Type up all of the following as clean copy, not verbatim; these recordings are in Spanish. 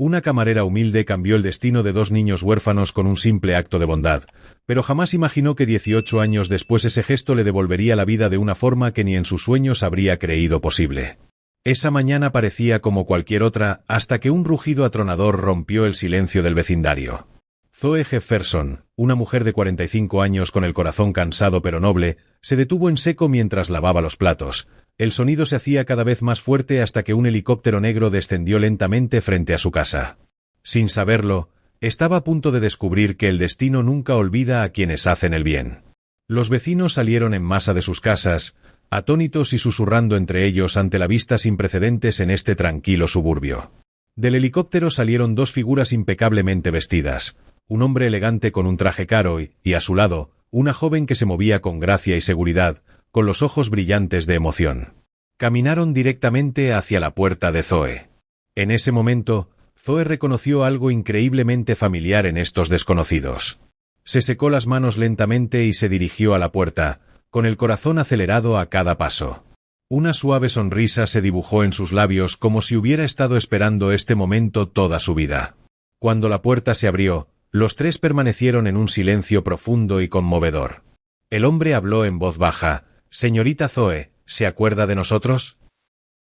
Una camarera humilde cambió el destino de dos niños huérfanos con un simple acto de bondad, pero jamás imaginó que 18 años después ese gesto le devolvería la vida de una forma que ni en sus sueños habría creído posible. Esa mañana parecía como cualquier otra, hasta que un rugido atronador rompió el silencio del vecindario. Zoe Jefferson, una mujer de 45 años con el corazón cansado pero noble, se detuvo en seco mientras lavaba los platos. El sonido se hacía cada vez más fuerte hasta que un helicóptero negro descendió lentamente frente a su casa. Sin saberlo, estaba a punto de descubrir que el destino nunca olvida a quienes hacen el bien. Los vecinos salieron en masa de sus casas, atónitos y susurrando entre ellos ante la vista sin precedentes en este tranquilo suburbio. Del helicóptero salieron dos figuras impecablemente vestidas, un hombre elegante con un traje caro y a su lado, una joven que se movía con gracia y seguridad, con los ojos brillantes de emoción. Caminaron directamente hacia la puerta de Zoe. En ese momento, Zoe reconoció algo increíblemente familiar en estos desconocidos. Se secó las manos lentamente y se dirigió a la puerta, con el corazón acelerado a cada paso. Una suave sonrisa se dibujó en sus labios como si hubiera estado esperando este momento toda su vida. Cuando la puerta se abrió, los tres permanecieron en un silencio profundo y conmovedor. El hombre habló en voz baja: «Señorita Zoe, ¿se acuerda de nosotros?»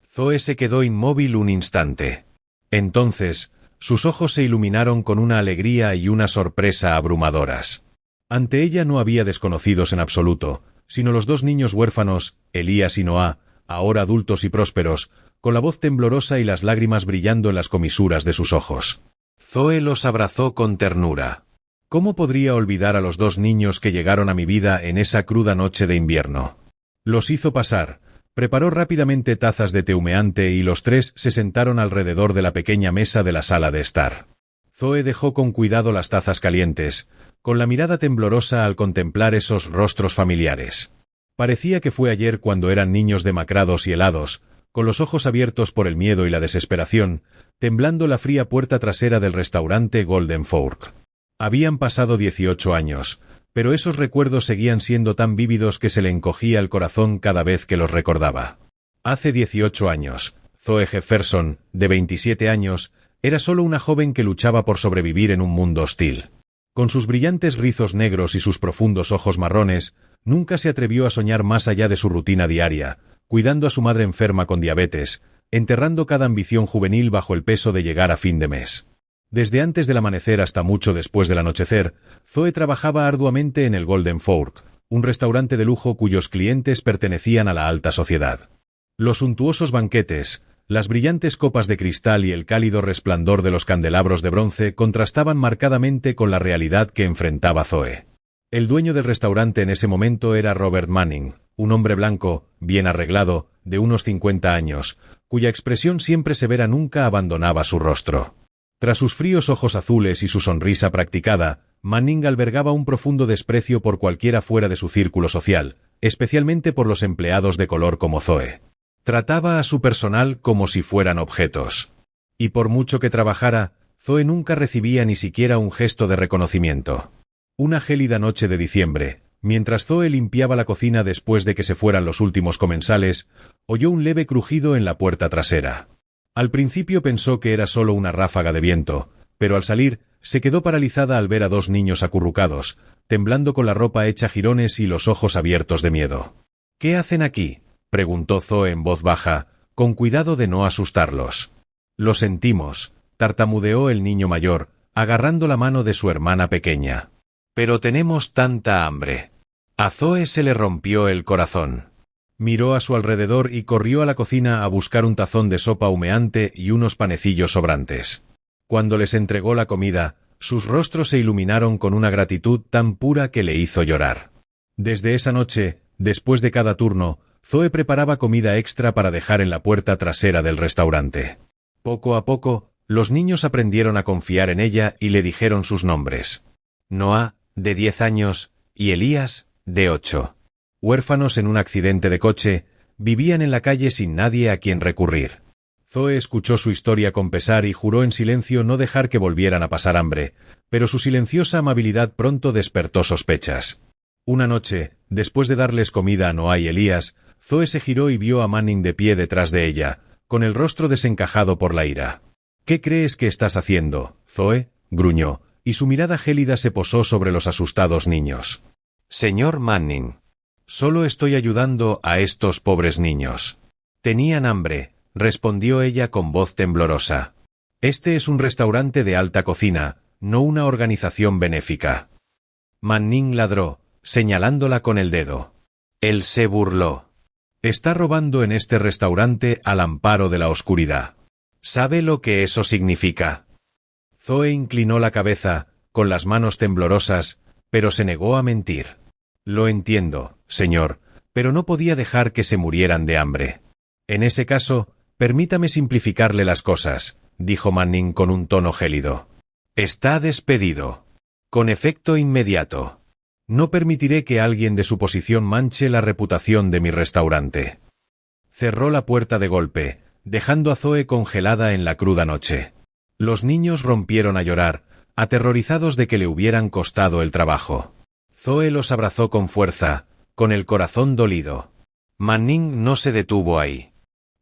Zoe se quedó inmóvil un instante. Entonces, sus ojos se iluminaron con una alegría y una sorpresa abrumadoras. Ante ella no había desconocidos en absoluto, sino los dos niños huérfanos, Elías y Noah, ahora adultos y prósperos, con la voz temblorosa y las lágrimas brillando en las comisuras de sus ojos. Zoe los abrazó con ternura. ¿Cómo podría olvidar a los dos niños que llegaron a mi vida en esa cruda noche de invierno? Los hizo pasar, preparó rápidamente tazas de té humeante y los tres se sentaron alrededor de la pequeña mesa de la sala de estar. Zoe dejó con cuidado las tazas calientes, con la mirada temblorosa al contemplar esos rostros familiares. Parecía que fue ayer cuando eran niños demacrados y helados, con los ojos abiertos por el miedo y la desesperación, temblando la fría puerta trasera del restaurante Golden Fork. Habían pasado 18 años, pero esos recuerdos seguían siendo tan vívidos que se le encogía el corazón cada vez que los recordaba. Hace 18 años, Zoe Jefferson, de 27 años, era solo una joven que luchaba por sobrevivir en un mundo hostil. Con sus brillantes rizos negros y sus profundos ojos marrones, nunca se atrevió a soñar más allá de su rutina diaria, cuidando a su madre enferma con diabetes, enterrando cada ambición juvenil bajo el peso de llegar a fin de mes. Desde antes del amanecer hasta mucho después del anochecer, Zoe trabajaba arduamente en el Golden Fork, un restaurante de lujo cuyos clientes pertenecían a la alta sociedad. Los suntuosos banquetes, las brillantes copas de cristal y el cálido resplandor de los candelabros de bronce contrastaban marcadamente con la realidad que enfrentaba Zoe. El dueño del restaurante en ese momento era Robert Manning, un hombre blanco, bien arreglado, de unos 50 años, cuya expresión siempre severa nunca abandonaba su rostro. Tras sus fríos ojos azules y su sonrisa practicada, Manning albergaba un profundo desprecio por cualquiera fuera de su círculo social, especialmente por los empleados de color como Zoe. Trataba a su personal como si fueran objetos. Y por mucho que trabajara, Zoe nunca recibía ni siquiera un gesto de reconocimiento. Una gélida noche de diciembre, mientras Zoe limpiaba la cocina después de que se fueran los últimos comensales, oyó un leve crujido en la puerta trasera. Al principio pensó que era solo una ráfaga de viento, pero al salir, se quedó paralizada al ver a dos niños acurrucados, temblando con la ropa hecha jirones y los ojos abiertos de miedo. «¿Qué hacen aquí?», preguntó Zoe en voz baja, con cuidado de no asustarlos. «Lo sentimos», tartamudeó el niño mayor, agarrando la mano de su hermana pequeña. «Pero tenemos tanta hambre». A Zoe se le rompió el corazón. Miró a su alrededor y corrió a la cocina a buscar un tazón de sopa humeante y unos panecillos sobrantes. Cuando les entregó la comida, sus rostros se iluminaron con una gratitud tan pura que le hizo llorar. Desde esa noche, después de cada turno, Zoe preparaba comida extra para dejar en la puerta trasera del restaurante. Poco a poco, los niños aprendieron a confiar en ella y le dijeron sus nombres. Noah, de 10 años, y Elías, de 8. Huérfanos en un accidente de coche, vivían en la calle sin nadie a quien recurrir. Zoe escuchó su historia con pesar y juró en silencio no dejar que volvieran a pasar hambre, pero su silenciosa amabilidad pronto despertó sospechas. Una noche, después de darles comida a Noah y Elías, Zoe se giró y vio a Manning de pie detrás de ella, con el rostro desencajado por la ira. ¿Qué crees que estás haciendo, Zoe?, gruñó, y su mirada gélida se posó sobre los asustados niños. Señor Manning, solo estoy ayudando a estos pobres niños. Tenían hambre, respondió ella con voz temblorosa. Este es un restaurante de alta cocina, no una organización benéfica. Manning ladró, señalándola con el dedo. Él se burló. Está robando en este restaurante al amparo de la oscuridad. ¿Sabe lo que eso significa? Zoe inclinó la cabeza, con las manos temblorosas, pero se negó a mentir. Lo entiendo, señor, pero no podía dejar que se murieran de hambre. En ese caso, permítame simplificarle las cosas, dijo Manning con un tono gélido. Está despedido. Con efecto inmediato. No permitiré que alguien de su posición manche la reputación de mi restaurante. Cerró la puerta de golpe, dejando a Zoe congelada en la cruda noche. Los niños rompieron a llorar, aterrorizados de que le hubieran costado el trabajo. Zoe los abrazó con fuerza, con el corazón dolido. Manning no se detuvo ahí.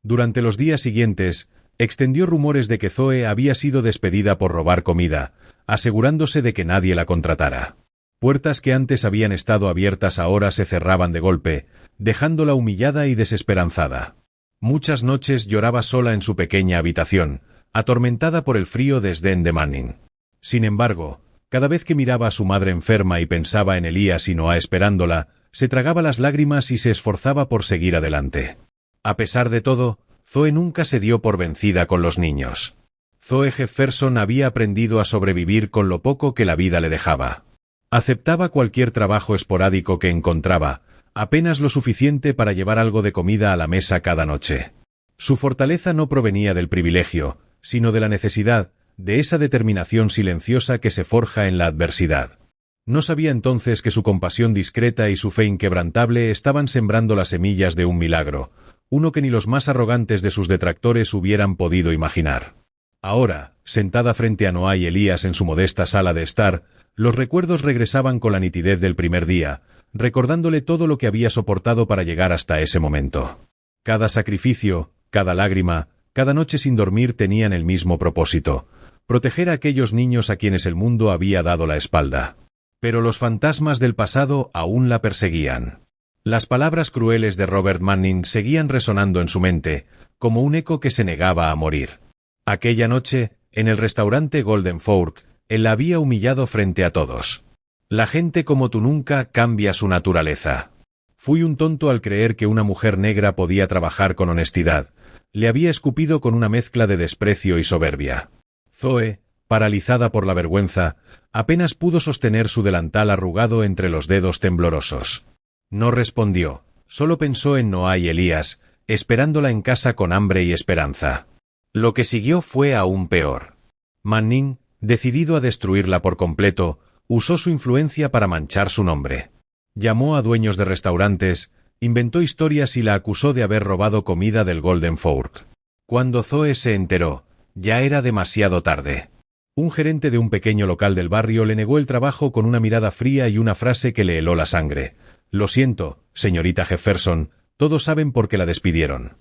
Durante los días siguientes, extendió rumores de que Zoe había sido despedida por robar comida, asegurándose de que nadie la contratara. Puertas que antes habían estado abiertas ahora se cerraban de golpe, dejándola humillada y desesperanzada. Muchas noches lloraba sola en su pequeña habitación, atormentada por el frío desdén de Manning. Sin embargo, cada vez que miraba a su madre enferma y pensaba en Elías y Noah esperándola, se tragaba las lágrimas y se esforzaba por seguir adelante. A pesar de todo, Zoe nunca se dio por vencida con los niños. Zoe Jefferson había aprendido a sobrevivir con lo poco que la vida le dejaba. Aceptaba cualquier trabajo esporádico que encontraba, apenas lo suficiente para llevar algo de comida a la mesa cada noche. Su fortaleza no provenía del privilegio, sino de la necesidad, de esa determinación silenciosa que se forja en la adversidad. No sabía entonces que su compasión discreta y su fe inquebrantable estaban sembrando las semillas de un milagro, uno que ni los más arrogantes de sus detractores hubieran podido imaginar. Ahora, sentada frente a Noah y Elías en su modesta sala de estar, los recuerdos regresaban con la nitidez del primer día, recordándole todo lo que había soportado para llegar hasta ese momento. Cada sacrificio, cada lágrima, cada noche sin dormir tenían el mismo propósito: proteger a aquellos niños a quienes el mundo había dado la espalda. Pero los fantasmas del pasado aún la perseguían. Las palabras crueles de Robert Manning seguían resonando en su mente, como un eco que se negaba a morir. Aquella noche, en el restaurante Golden Fork, él la había humillado frente a todos. La gente como tú nunca cambia su naturaleza. Fui un tonto al creer que una mujer negra podía trabajar con honestidad. Le había escupido con una mezcla de desprecio y soberbia. Zoe, paralizada por la vergüenza, apenas pudo sostener su delantal arrugado entre los dedos temblorosos. No respondió, solo pensó en Noah y Elías, esperándola en casa con hambre y esperanza. Lo que siguió fue aún peor. Manning, decidido a destruirla por completo, usó su influencia para manchar su nombre. Llamó a dueños de restaurantes, inventó historias y la acusó de haber robado comida del Golden Fork. Cuando Zoe se enteró, ya era demasiado tarde. Un gerente de un pequeño local del barrio le negó el trabajo con una mirada fría y una frase que le heló la sangre. Lo siento, señorita Jefferson, todos saben por qué la despidieron.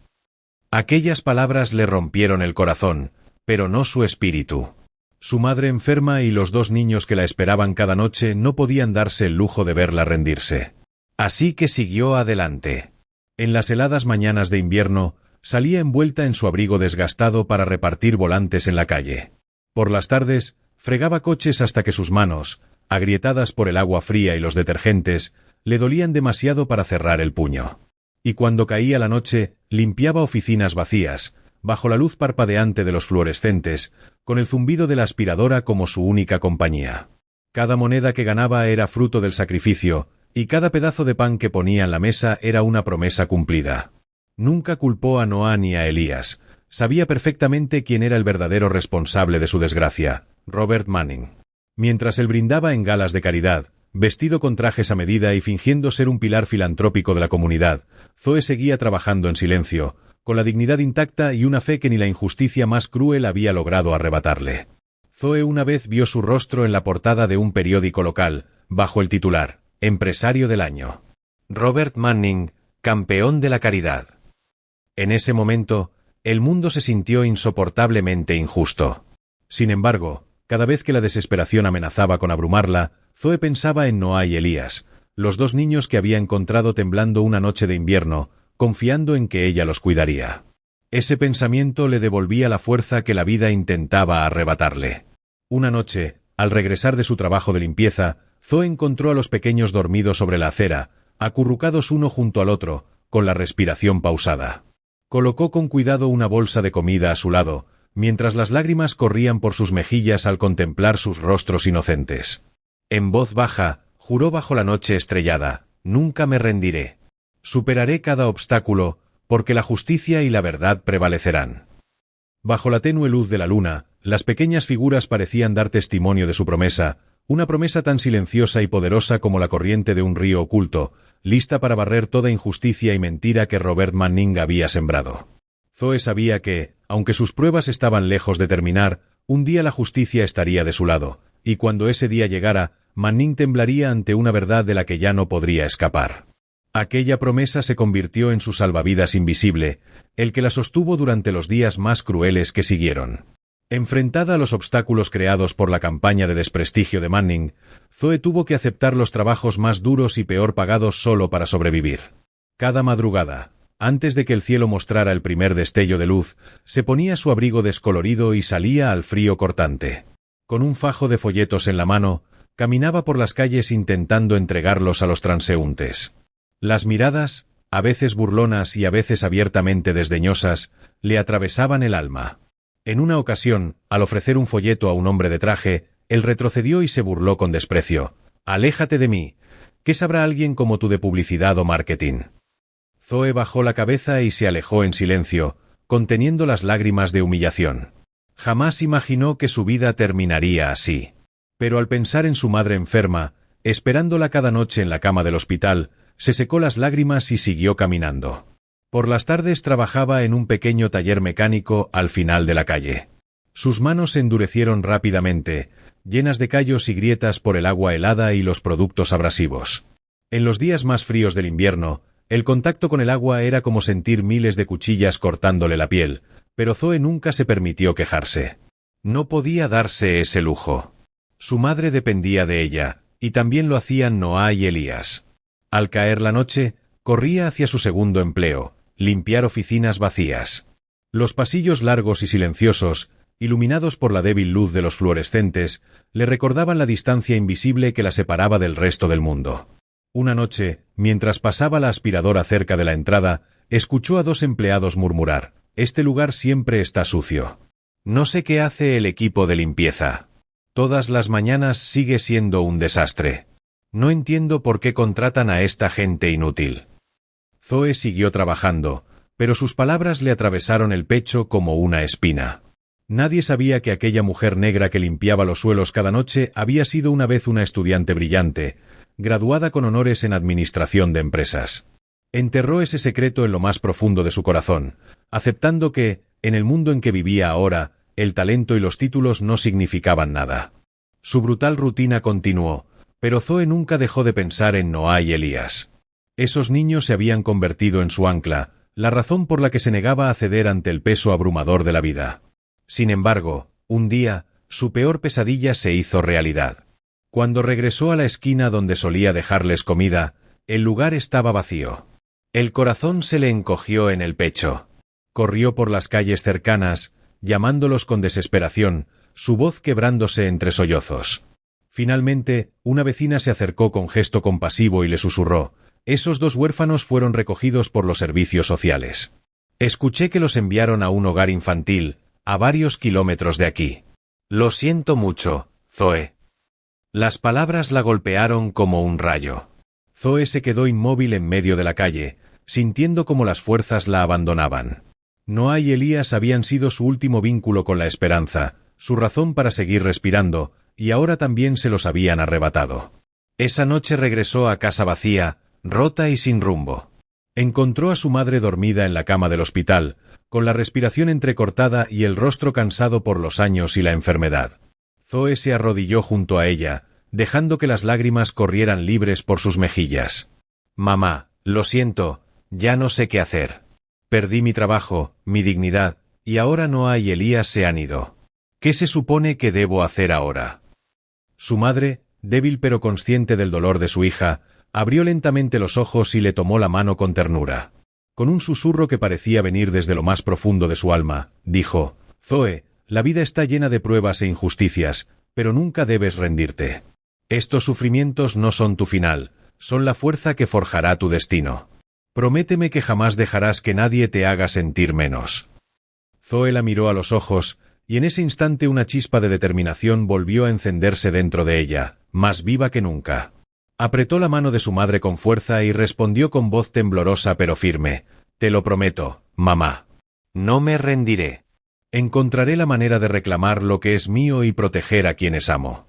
Aquellas palabras le rompieron el corazón, pero no su espíritu. Su madre enferma y los dos niños que la esperaban cada noche no podían darse el lujo de verla rendirse. Así que siguió adelante. En las heladas mañanas de invierno, salía envuelta en su abrigo desgastado para repartir volantes en la calle. Por las tardes, fregaba coches hasta que sus manos, agrietadas por el agua fría y los detergentes, le dolían demasiado para cerrar el puño. Y cuando caía la noche, limpiaba oficinas vacías, bajo la luz parpadeante de los fluorescentes, con el zumbido de la aspiradora como su única compañía. Cada moneda que ganaba era fruto del sacrificio, y cada pedazo de pan que ponía en la mesa era una promesa cumplida. Nunca culpó a Noah ni a Elías. Sabía perfectamente quién era el verdadero responsable de su desgracia: Robert Manning. Mientras él brindaba en galas de caridad, vestido con trajes a medida y fingiendo ser un pilar filantrópico de la comunidad, Zoe seguía trabajando en silencio, con la dignidad intacta y una fe que ni la injusticia más cruel había logrado arrebatarle. Zoe una vez vio su rostro en la portada de un periódico local, bajo el titular: Empresario del año. Robert Manning, campeón de la caridad. En ese momento, El mundo se sintió insoportablemente injusto. Sin embargo, cada vez que la desesperación amenazaba con abrumarla, Zoe pensaba en Noah y Elías, los dos niños que había encontrado temblando una noche de invierno, confiando en que ella los cuidaría. Ese pensamiento le devolvía la fuerza que la vida intentaba arrebatarle. Una noche, al regresar de su trabajo de limpieza, Zoe encontró a los pequeños dormidos sobre la acera, acurrucados uno junto al otro, con la respiración pausada. Colocó con cuidado una bolsa de comida a su lado, mientras las lágrimas corrían por sus mejillas al contemplar sus rostros inocentes. En voz baja, juró bajo la noche estrellada: «Nunca me rendiré. Superaré cada obstáculo, porque la justicia y la verdad prevalecerán». Bajo la tenue luz de la luna, las pequeñas figuras parecían dar testimonio de su promesa, una promesa tan silenciosa y poderosa como la corriente de un río oculto, lista para barrer toda injusticia y mentira que Robert Manning había sembrado. Zoe sabía que, aunque sus pruebas estaban lejos de terminar, un día la justicia estaría de su lado, y cuando ese día llegara, Manning temblaría ante una verdad de la que ya no podría escapar. Aquella promesa se convirtió en su salvavidas invisible, el que la sostuvo durante los días más crueles que siguieron. Enfrentada a los obstáculos creados por la campaña de desprestigio de Manning, Zoe tuvo que aceptar los trabajos más duros y peor pagados solo para sobrevivir. Cada madrugada, antes de que el cielo mostrara el primer destello de luz, se ponía su abrigo descolorido y salía al frío cortante. Con un fajo de folletos en la mano, caminaba por las calles intentando entregarlos a los transeúntes. Las miradas, a veces burlonas y a veces abiertamente desdeñosas, le atravesaban el alma. En una ocasión, al ofrecer un folleto a un hombre de traje, él retrocedió y se burló con desprecio. «Aléjate de mí. ¿Qué sabrá alguien como tú de publicidad o marketing?» Zoe bajó la cabeza y se alejó en silencio, conteniendo las lágrimas de humillación. Jamás imaginó que su vida terminaría así. Pero al pensar en su madre enferma, esperándola cada noche en la cama del hospital, se secó las lágrimas y siguió caminando. Por las tardes trabajaba en un pequeño taller mecánico al final de la calle. Sus manos se endurecieron rápidamente, llenas de callos y grietas por el agua helada y los productos abrasivos. En los días más fríos del invierno, el contacto con el agua era como sentir miles de cuchillas cortándole la piel, pero Zoe nunca se permitió quejarse. No podía darse ese lujo. Su madre dependía de ella, y también lo hacían Noah y Elías. Al caer la noche, corría hacia su segundo empleo: limpiar oficinas vacías. Los pasillos largos y silenciosos, iluminados por la débil luz de los fluorescentes, le recordaban la distancia invisible que la separaba del resto del mundo. Una noche, mientras pasaba la aspiradora cerca de la entrada, escuchó a dos empleados murmurar: «Este lugar siempre está sucio. No sé qué hace el equipo de limpieza. Todas las mañanas sigue siendo un desastre. No entiendo por qué contratan a esta gente inútil». Zoe siguió trabajando, pero sus palabras le atravesaron el pecho como una espina. Nadie sabía que aquella mujer negra que limpiaba los suelos cada noche había sido una vez una estudiante brillante, graduada con honores en administración de empresas. Enterró ese secreto en lo más profundo de su corazón, aceptando que, en el mundo en que vivía ahora, el talento y los títulos no significaban nada. Su brutal rutina continuó, pero Zoe nunca dejó de pensar en Noah y Elías. Esos niños se habían convertido en su ancla, la razón por la que se negaba a ceder ante el peso abrumador de la vida. Sin embargo, un día, su peor pesadilla se hizo realidad. Cuando regresó a la esquina donde solía dejarles comida, el lugar estaba vacío. El corazón se le encogió en el pecho. Corrió por las calles cercanas, llamándolos con desesperación, su voz quebrándose entre sollozos. Finalmente, una vecina se acercó con gesto compasivo y le susurró: «Esos dos huérfanos fueron recogidos por los servicios sociales. Escuché que los enviaron a un hogar infantil, a varios kilómetros de aquí. Lo siento mucho, Zoe». Las palabras la golpearon como un rayo. Zoe se quedó inmóvil en medio de la calle, sintiendo como las fuerzas la abandonaban. Noah y Elías habían sido su último vínculo con la esperanza, su razón para seguir respirando, y ahora también se los habían arrebatado. Esa noche regresó a casa vacía, rota y sin rumbo. Encontró a su madre dormida en la cama del hospital, con la respiración entrecortada y el rostro cansado por los años y la enfermedad. Zoe se arrodilló junto a ella, dejando que las lágrimas corrieran libres por sus mejillas. «Mamá, lo siento, ya no sé qué hacer. Perdí mi trabajo, mi dignidad, y ahora Noah y Elías se han ido. ¿Qué se supone que debo hacer ahora? Su madre, débil pero consciente del dolor de su hija, abrió lentamente los ojos y le tomó la mano con ternura. Con un susurro que parecía venir desde lo más profundo de su alma, dijo: Zoe, la vida está llena de pruebas e injusticias, pero nunca debes rendirte. Estos sufrimientos no son tu final, son la fuerza que forjará tu destino. Prométeme que jamás dejarás que nadie te haga sentir menos. Zoe la miró a los ojos, y en ese instante una chispa de determinación volvió a encenderse dentro de ella, más viva que nunca. Apretó la mano de su madre con fuerza y respondió con voz temblorosa pero firme: Te lo prometo, mamá. No me rendiré. Encontraré la manera de reclamar lo que es mío y proteger a quienes amo.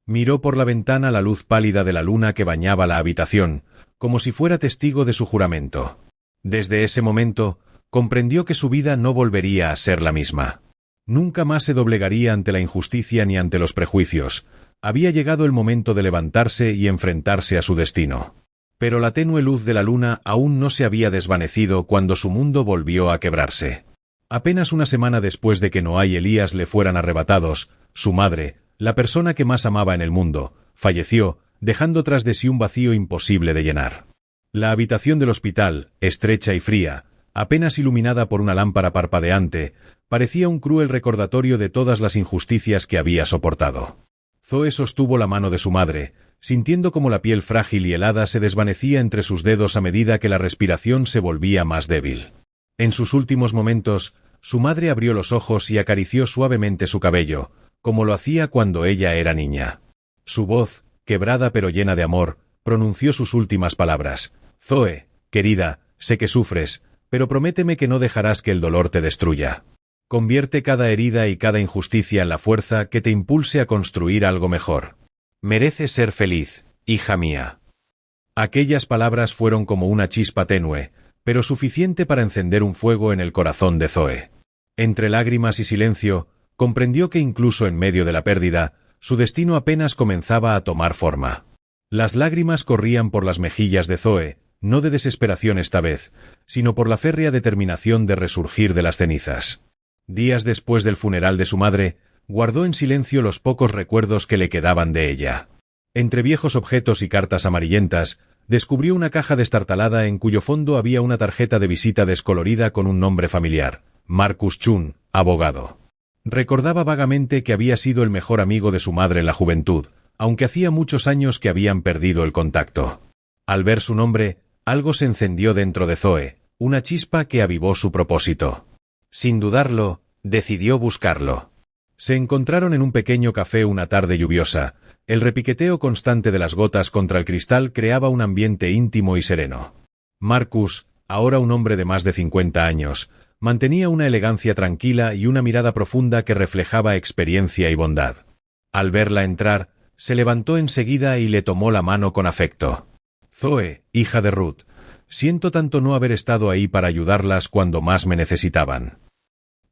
Miró por la ventana la luz pálida de la luna que bañaba la habitación, como si fuera testigo de su juramento. Desde ese momento, comprendió que su vida no volvería a ser la misma. Nunca más se doblegaría ante la injusticia ni ante los prejuicios. Había llegado el momento de levantarse y enfrentarse a su destino. Pero la tenue luz de la luna aún no se había desvanecido cuando su mundo volvió a quebrarse. Apenas una semana después de que Noah y Elías le fueran arrebatados, su madre, la persona que más amaba en el mundo, falleció, dejando tras de sí un vacío imposible de llenar. La habitación del hospital, estrecha y fría, apenas iluminada por una lámpara parpadeante, parecía un cruel recordatorio de todas las injusticias que había soportado. Zoe sostuvo la mano de su madre, sintiendo como la piel frágil y helada se desvanecía entre sus dedos a medida que la respiración se volvía más débil. En sus últimos momentos, su madre abrió los ojos y acarició suavemente su cabello, como lo hacía cuando ella era niña. Su voz, quebrada pero llena de amor, pronunció sus últimas palabras: Zoe, querida, sé que sufres, pero prométeme que no dejarás que el dolor te destruya. Convierte cada herida y cada injusticia en la fuerza que te impulse a construir algo mejor. Mereces ser feliz, hija mía. Aquellas palabras fueron como una chispa tenue, pero suficiente para encender un fuego en el corazón de Zoe. Entre lágrimas y silencio, comprendió que incluso en medio de la pérdida, su destino apenas comenzaba a tomar forma. Las lágrimas corrían por las mejillas de Zoe, no de desesperación esta vez, sino por la férrea determinación de resurgir de las cenizas. Días después del funeral de su madre, guardó en silencio los pocos recuerdos que le quedaban de ella. Entre viejos objetos y cartas amarillentas, descubrió una caja destartalada en cuyo fondo había una tarjeta de visita descolorida con un nombre familiar: Marcus Chun, abogado. Recordaba vagamente que había sido el mejor amigo de su madre en la juventud, aunque hacía muchos años que habían perdido el contacto. Al ver su nombre, algo se encendió dentro de Zoe, una chispa que avivó su propósito. Sin dudarlo, decidió buscarlo. Se encontraron en un pequeño café una tarde lluviosa. El repiqueteo constante de las gotas contra el cristal creaba un ambiente íntimo y sereno. Marcus, ahora un hombre de más de 50 años, mantenía una elegancia tranquila y una mirada profunda que reflejaba experiencia y bondad. Al verla entrar, se levantó enseguida y le tomó la mano con afecto. Zoe, hija de Ruth, siento tanto no haber estado ahí para ayudarlas cuando más me necesitaban.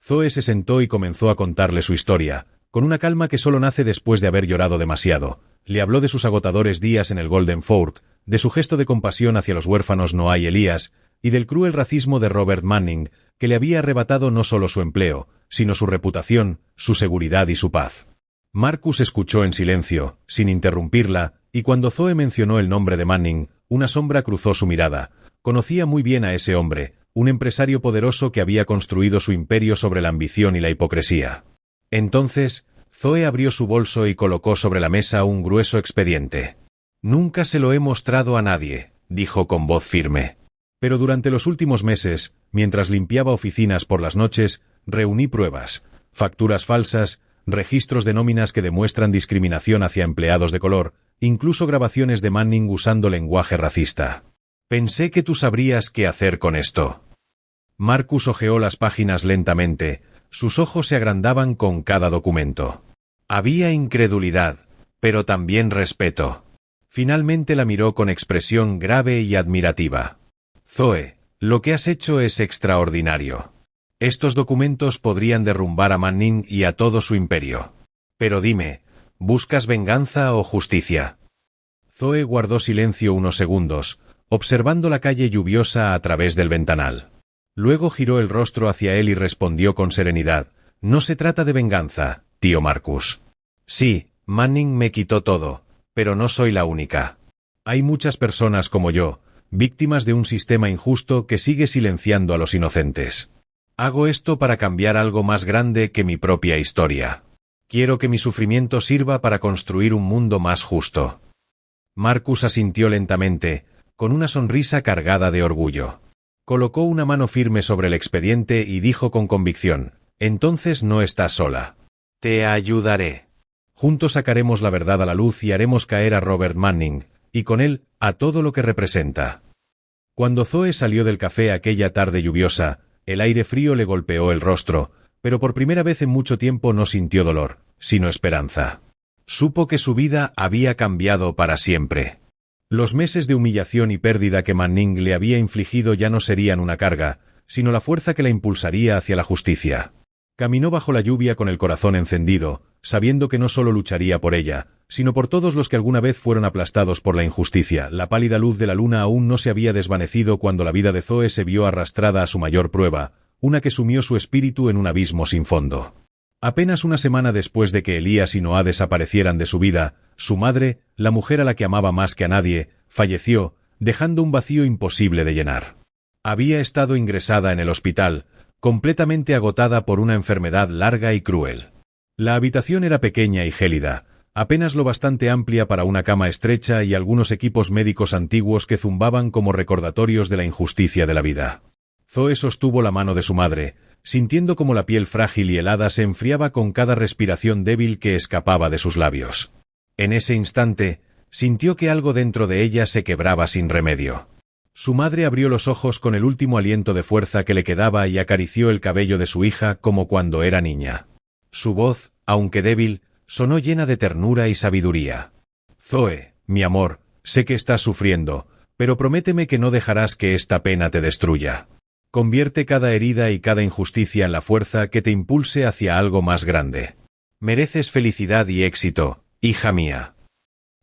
Zoe se sentó y comenzó a contarle su historia, con una calma que solo nace después de haber llorado demasiado. Le habló de sus agotadores días en el Golden Fork, de su gesto de compasión hacia los huérfanos Noah y Elías, y del cruel racismo de Robert Manning, que le había arrebatado no solo su empleo, sino su reputación, su seguridad y su paz. Marcus escuchó en silencio, sin interrumpirla, y cuando Zoe mencionó el nombre de Manning, una sombra cruzó su mirada. Conocía muy bien a ese hombre, un empresario poderoso que había construido su imperio sobre la ambición y la hipocresía. Entonces, Zoe abrió su bolso y colocó sobre la mesa un grueso expediente. Nunca se lo he mostrado a nadie, dijo con voz firme. Pero durante los últimos meses, mientras limpiaba oficinas por las noches, reuní pruebas, facturas falsas, registros de nóminas que demuestran discriminación hacia empleados de color, incluso grabaciones de Manning usando lenguaje racista. Pensé que tú sabrías qué hacer con esto. Marcus hojeó las páginas lentamente, sus ojos se agrandaban con cada documento. Había incredulidad, pero también respeto. Finalmente la miró con expresión grave y admirativa. Zoe, lo que has hecho es extraordinario. Estos documentos podrían derrumbar a Manning y a todo su imperio. Pero dime, ¿buscas venganza o justicia? Zoe guardó silencio unos segundos, observando la calle lluviosa a través del ventanal. Luego giró el rostro hacia él y respondió con serenidad: «No se trata de venganza, tío Marcus. Sí, Manning me quitó todo, pero no soy la única. Hay muchas personas como yo, víctimas de un sistema injusto que sigue silenciando a los inocentes. Hago esto para cambiar algo más grande que mi propia historia. Quiero que mi sufrimiento sirva para construir un mundo más justo». Marcus asintió lentamente, con una sonrisa cargada de orgullo. Colocó una mano firme sobre el expediente y dijo con convicción: «Entonces no estás sola. Te ayudaré. Juntos sacaremos la verdad a la luz y haremos caer a Robert Manning, y con él, a todo lo que representa». Cuando Zoe salió del café aquella tarde lluviosa, el aire frío le golpeó el rostro, pero por primera vez en mucho tiempo no sintió dolor, sino esperanza. Supo que su vida había cambiado para siempre. Los meses de humillación y pérdida que Manning le había infligido ya no serían una carga, sino la fuerza que la impulsaría hacia la justicia. Caminó bajo la lluvia con el corazón encendido, sabiendo que no solo lucharía por ella, sino por todos los que alguna vez fueron aplastados por la injusticia. La pálida luz de la luna aún no se había desvanecido cuando la vida de Zoe se vio arrastrada a su mayor prueba, una que sumió su espíritu en un abismo sin fondo. Apenas una semana después de que Elías y Noah desaparecieran de su vida, su madre, la mujer a la que amaba más que a nadie, falleció, dejando un vacío imposible de llenar. Había estado ingresada en el hospital, completamente agotada por una enfermedad larga y cruel. La habitación era pequeña y gélida, apenas lo bastante amplia para una cama estrecha y algunos equipos médicos antiguos que zumbaban como recordatorios de la injusticia de la vida. Zoe sostuvo la mano de su madre, sintiendo como la piel frágil y helada se enfriaba con cada respiración débil que escapaba de sus labios. En ese instante, sintió que algo dentro de ella se quebraba sin remedio. Su madre abrió los ojos con el último aliento de fuerza que le quedaba y acarició el cabello de su hija como cuando era niña. Su voz, aunque débil, sonó llena de ternura y sabiduría. «Zoe, mi amor, sé que estás sufriendo, pero prométeme que no dejarás que esta pena te destruya. Convierte cada herida y cada injusticia en la fuerza que te impulse hacia algo más grande. Mereces felicidad y éxito, hija mía».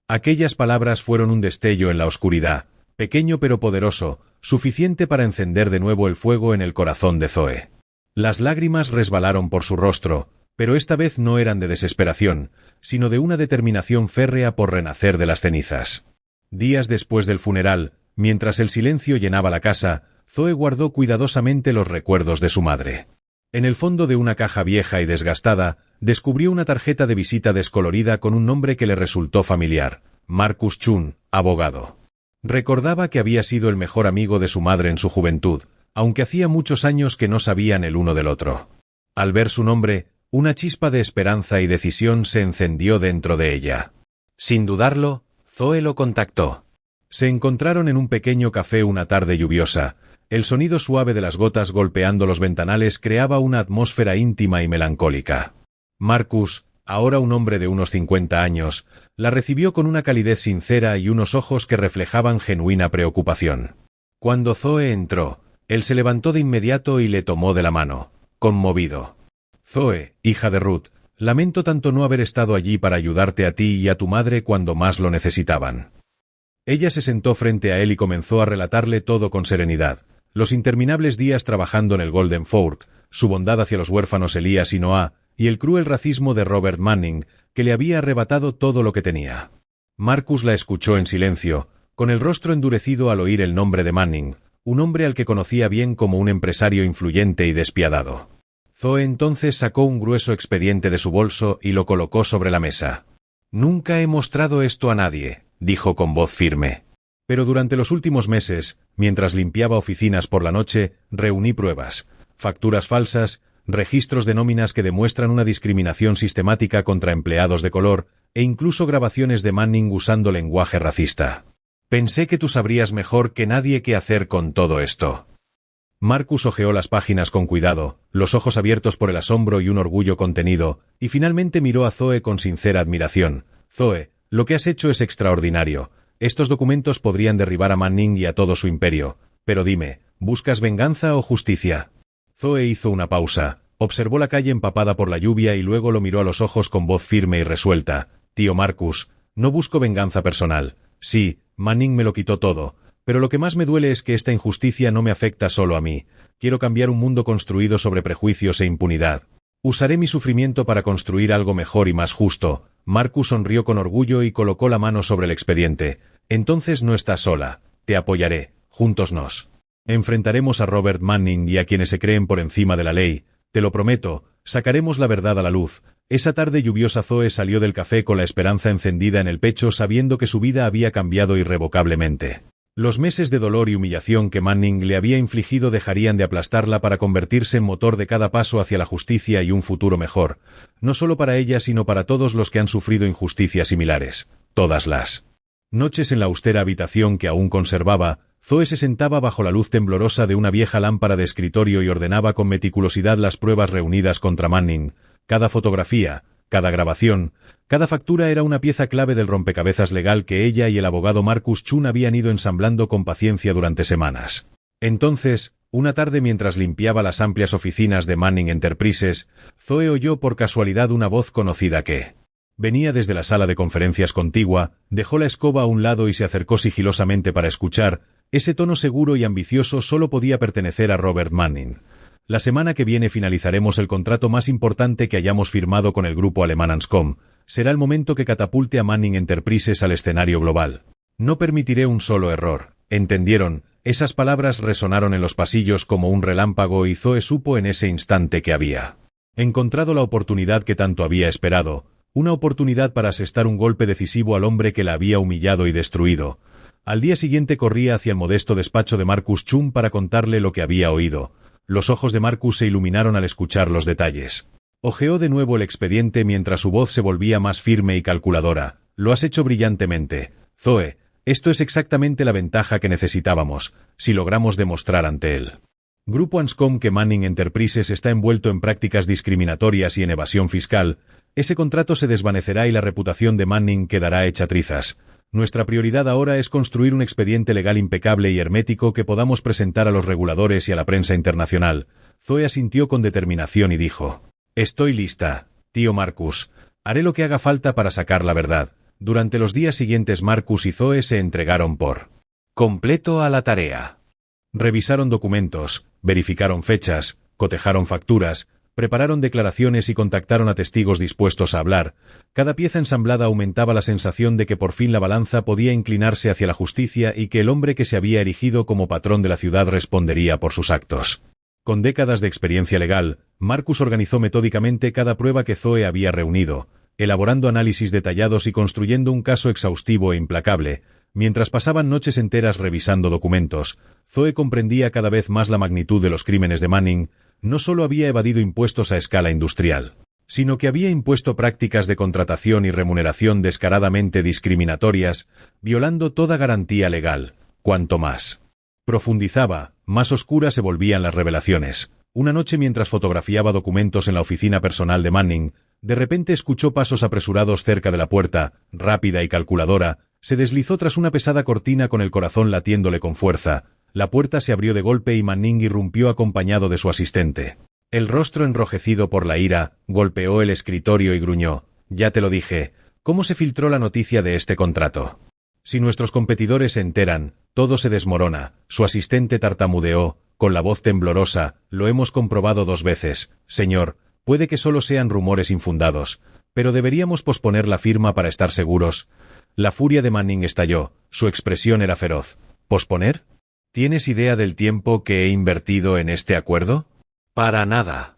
Aquellas palabras fueron un destello en la oscuridad, pequeño pero poderoso, suficiente para encender de nuevo el fuego en el corazón de Zoe. Las lágrimas resbalaron por su rostro, pero esta vez no eran de desesperación, sino de una determinación férrea por renacer de las cenizas. Días después del funeral, mientras el silencio llenaba la casa, Zoe guardó cuidadosamente los recuerdos de su madre. En el fondo de una caja vieja y desgastada, descubrió una tarjeta de visita descolorida con un nombre que le resultó familiar: Marcus Chun, abogado. Recordaba que había sido el mejor amigo de su madre en su juventud, aunque hacía muchos años que no sabían el uno del otro. Al ver su nombre, una chispa de esperanza y decisión se encendió dentro de ella. Sin dudarlo, Zoe lo contactó. Se encontraron en un pequeño café una tarde lluviosa. El sonido suave de las gotas golpeando los ventanales creaba una atmósfera íntima y melancólica. Marcus, ahora un hombre de unos 50 años, la recibió con una calidez sincera y unos ojos que reflejaban genuina preocupación. Cuando Zoe entró, él se levantó de inmediato y le tomó de la mano, conmovido. «Zoe, hija de Ruth, lamento tanto no haber estado allí para ayudarte a ti y a tu madre cuando más lo necesitaban». Ella se sentó frente a él y comenzó a relatarle todo con serenidad: los interminables días trabajando en el Golden Fork, su bondad hacia los huérfanos Elías y Noah, y el cruel racismo de Robert Manning, que le había arrebatado todo lo que tenía. Marcus la escuchó en silencio, con el rostro endurecido al oír el nombre de Manning, un hombre al que conocía bien como un empresario influyente y despiadado. Zoe entonces sacó un grueso expediente de su bolso y lo colocó sobre la mesa. «Nunca he mostrado esto a nadie», dijo con voz firme. «Pero durante los últimos meses, mientras limpiaba oficinas por la noche, reuní pruebas, facturas falsas, registros de nóminas que demuestran una discriminación sistemática contra empleados de color, e incluso grabaciones de Manning usando lenguaje racista. Pensé que tú sabrías mejor que nadie qué hacer con todo esto». Marcus hojeó las páginas con cuidado, los ojos abiertos por el asombro y un orgullo contenido, y finalmente miró a Zoe con sincera admiración. «Zoe, lo que has hecho es extraordinario. Estos documentos podrían derribar a Manning y a todo su imperio. Pero dime, ¿buscas venganza o justicia?» Zoe hizo una pausa, observó la calle empapada por la lluvia y luego lo miró a los ojos con voz firme y resuelta. «Tío Marcus, no busco venganza personal. Sí, Manning me lo quitó todo, Pero lo que más me duele es que esta injusticia no me afecta solo a mí. Quiero cambiar un mundo construido sobre prejuicios e impunidad. Usaré mi sufrimiento para construir algo mejor y más justo. Marcus sonrió con orgullo y colocó la mano sobre el expediente. Entonces no estás sola. Te apoyaré. Juntos nos enfrentaremos a Robert Manning y a quienes se creen por encima de la ley. Te lo prometo, sacaremos la verdad a la luz. Esa tarde lluviosa Zoe salió del café con la esperanza encendida en el pecho sabiendo que su vida había cambiado irrevocablemente. Los meses de dolor y humillación que Manning le había infligido dejarían de aplastarla para convertirse en motor de cada paso hacia la justicia y un futuro mejor, no solo para ella sino para todos los que han sufrido injusticias similares. Todas las noches en la austera habitación que aún conservaba, Zoe se sentaba bajo la luz temblorosa de una vieja lámpara de escritorio y ordenaba con meticulosidad las pruebas reunidas contra Manning. Cada fotografía, cada grabación, cada factura era una pieza clave del rompecabezas legal que ella y el abogado Marcus Chun habían ido ensamblando con paciencia durante semanas. Entonces, una tarde mientras limpiaba las amplias oficinas de Manning Enterprises, Zoe oyó por casualidad una voz conocida que venía desde la sala de conferencias contigua, dejó la escoba a un lado y se acercó sigilosamente para escuchar. Ese tono seguro y ambicioso solo podía pertenecer a Robert Manning. La semana que viene finalizaremos el contrato más importante que hayamos firmado con el grupo alemán Anscom. Será el momento que catapulte a Manning Enterprises al escenario global. No permitiré un solo error. ¿Entendieron? Esas palabras resonaron en los pasillos como un relámpago y Zoe supo en ese instante que había encontrado la oportunidad que tanto había esperado, una oportunidad para asestar un golpe decisivo al hombre que la había humillado y destruido. Al día siguiente corría hacia el modesto despacho de Marcus Chun para contarle lo que había oído. Los ojos de Marcus se iluminaron al escuchar los detalles. Hojeó de nuevo el expediente mientras su voz se volvía más firme y calculadora. Lo has hecho brillantemente, Zoe. Esto es exactamente la ventaja que necesitábamos, si logramos demostrar ante él Grupo Anscom que Manning Enterprises está envuelto en prácticas discriminatorias y en evasión fiscal. Ese contrato se desvanecerá y la reputación de Manning quedará hecha trizas. Nuestra prioridad ahora es construir un expediente legal impecable y hermético que podamos presentar a los reguladores y a la prensa internacional. Zoe asintió con determinación y dijo: Estoy lista, tío Marcus. Haré lo que haga falta para sacar la verdad. Durante los días siguientes Marcus y Zoe se entregaron por completo a la tarea. Revisaron documentos, verificaron fechas, cotejaron facturas, prepararon declaraciones y contactaron a testigos dispuestos a hablar. Cada pieza ensamblada aumentaba la sensación de que por fin la balanza podía inclinarse hacia la justicia y que el hombre que se había erigido como patrón de la ciudad respondería por sus actos. Con décadas de experiencia legal, Marcus organizó metódicamente cada prueba que Zoe había reunido, elaborando análisis detallados y construyendo un caso exhaustivo e implacable. Mientras pasaban noches enteras revisando documentos, Zoe comprendía cada vez más la magnitud de los crímenes de Manning. No solo había evadido impuestos a escala industrial, sino que había impuesto prácticas de contratación y remuneración descaradamente discriminatorias, violando toda garantía legal. Cuanto más profundizaba, más oscuras se volvían las revelaciones. Una noche mientras fotografiaba documentos en la oficina personal de Manning, de repente escuchó pasos apresurados cerca de la puerta. Rápida y calculadora, se deslizó tras una pesada cortina con el corazón latiéndole con fuerza. La puerta se abrió de golpe y Manning irrumpió acompañado de su asistente. El rostro enrojecido por la ira, golpeó el escritorio y gruñó: Ya te lo dije, ¿cómo se filtró la noticia de este contrato? Si nuestros competidores se enteran, todo se desmorona. Su asistente tartamudeó, con la voz temblorosa: Lo hemos comprobado 2 veces, señor. Puede que solo sean rumores infundados, pero deberíamos posponer la firma para estar seguros. La furia de Manning estalló, su expresión era feroz. ¿Posponer? ¿Tienes idea del tiempo que he invertido en este acuerdo? Para nada.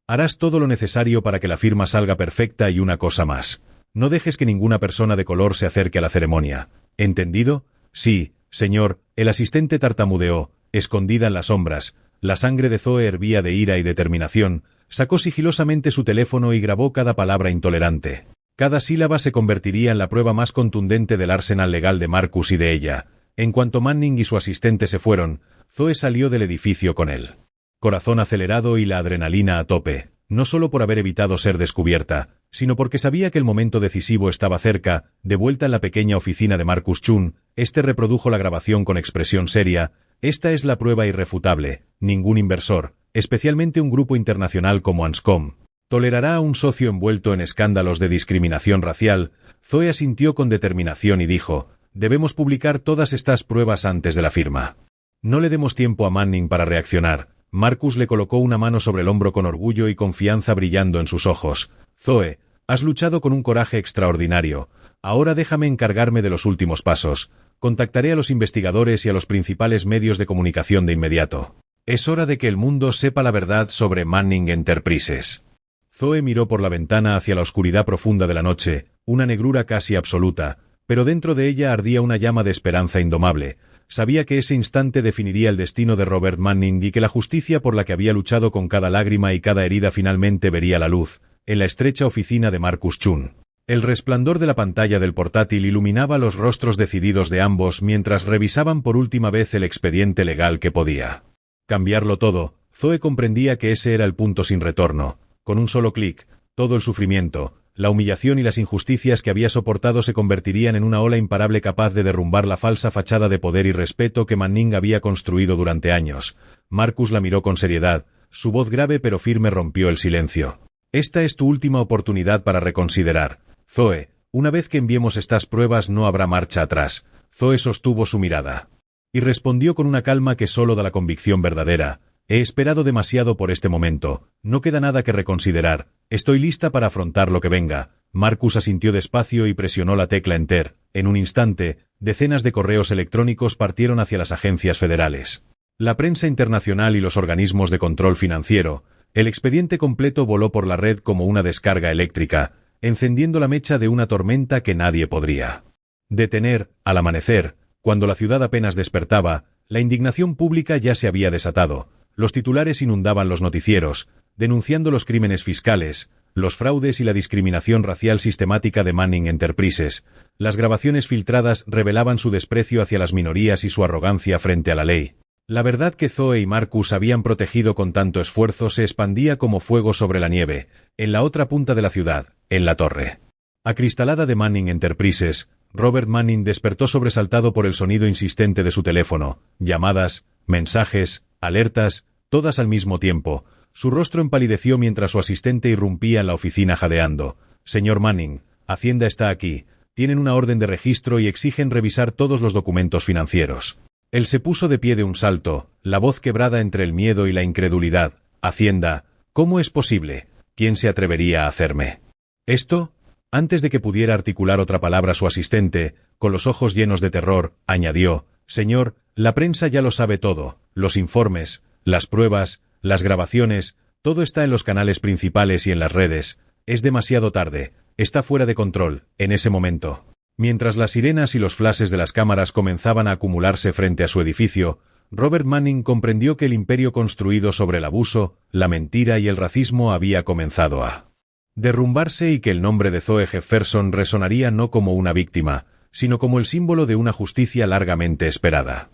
Harás todo lo necesario para que la firma salga perfecta y una cosa más. No dejes que ninguna persona de color se acerque a la ceremonia. ¿Entendido? Sí, señor. El asistente tartamudeó, escondida en las sombras. La sangre de Zoe hervía de ira y determinación. Sacó sigilosamente su teléfono y grabó cada palabra intolerante. Cada sílaba se convertiría en la prueba más contundente del arsenal legal de Marcus y de ella. En cuanto Manning y su asistente se fueron, Zoe salió del edificio con él corazón acelerado y la adrenalina a tope, no solo por haber evitado ser descubierta, sino porque sabía que el momento decisivo estaba cerca. De vuelta en la pequeña oficina de Marcus Chun, este reprodujo la grabación con expresión seria. Esta es la prueba irrefutable. Ningún inversor, especialmente un grupo internacional como Anscom, tolerará a un socio envuelto en escándalos de discriminación racial. Zoe asintió con determinación y dijo: Debemos publicar todas estas pruebas antes de la firma. No le demos tiempo a Manning para reaccionar. Marcus le colocó una mano sobre el hombro con orgullo y confianza brillando en sus ojos. Zoe, has luchado con un coraje extraordinario. Ahora déjame encargarme de los últimos pasos. Contactaré a los investigadores y a los principales medios de comunicación de inmediato. Es hora de que el mundo sepa la verdad sobre Manning Enterprises. Zoe miró por la ventana hacia la oscuridad profunda de la noche, una negrura casi absoluta, pero dentro de ella ardía una llama de esperanza indomable. Sabía que ese instante definiría el destino de Robert Manning y que la justicia por la que había luchado con cada lágrima y cada herida finalmente vería la luz, en la estrecha oficina de Marcus Chun. El resplandor de la pantalla del portátil iluminaba los rostros decididos de ambos mientras revisaban por última vez el expediente legal que podía cambiarlo todo. Zoe comprendía que ese era el punto sin retorno. Con un solo clic, todo el sufrimiento, la humillación y las injusticias que había soportado se convertirían en una ola imparable capaz de derrumbar la falsa fachada de poder y respeto que Manning había construido durante años. Marcus la miró con seriedad, su voz grave pero firme rompió el silencio. Esta es tu última oportunidad para reconsiderar. Zoe, una vez que enviemos estas pruebas no habrá marcha atrás. Zoe sostuvo su mirada. Y respondió con una calma que solo da la convicción verdadera. He esperado demasiado por este momento. No queda nada que reconsiderar. Estoy lista para afrontar lo que venga. Marcus asintió despacio y presionó la tecla Enter. En un instante, decenas de correos electrónicos partieron hacia las agencias federales. La prensa internacional y los organismos de control financiero. El expediente completo voló por la red como una descarga eléctrica, encendiendo la mecha de una tormenta que nadie podría detener. Al amanecer, cuando la ciudad apenas despertaba, la indignación pública ya se había desatado. Los titulares inundaban los noticieros, denunciando los crímenes fiscales, los fraudes y la discriminación racial sistemática de Manning Enterprises. Las grabaciones filtradas revelaban su desprecio hacia las minorías y su arrogancia frente a la ley. La verdad que Zoe y Marcus habían protegido con tanto esfuerzo se expandía como fuego sobre la nieve, en la otra punta de la ciudad, en la torre acristalada de Manning Enterprises. Robert Manning despertó sobresaltado por el sonido insistente de su teléfono, llamadas, mensajes, alertas, todas al mismo tiempo. Su rostro empalideció mientras su asistente irrumpía en la oficina jadeando. Señor Manning, Hacienda está aquí, tienen una orden de registro y exigen revisar todos los documentos financieros. Él se puso de pie de un salto, la voz quebrada entre el miedo y la incredulidad. Hacienda, ¿cómo es posible? ¿Quién se atrevería a hacerme esto? Antes de que pudiera articular otra palabra su asistente, con los ojos llenos de terror, añadió, Señor, la prensa ya lo sabe todo, los informes, las pruebas, las grabaciones, todo está en los canales principales y en las redes. Es demasiado tarde, está fuera de control, en ese momento. Mientras las sirenas y los flashes de las cámaras comenzaban a acumularse frente a su edificio, Robert Manning comprendió que el imperio construido sobre el abuso, la mentira y el racismo había comenzado a derrumbarse y que el nombre de Zoe Jefferson resonaría no como una víctima, sino como el símbolo de una justicia largamente esperada.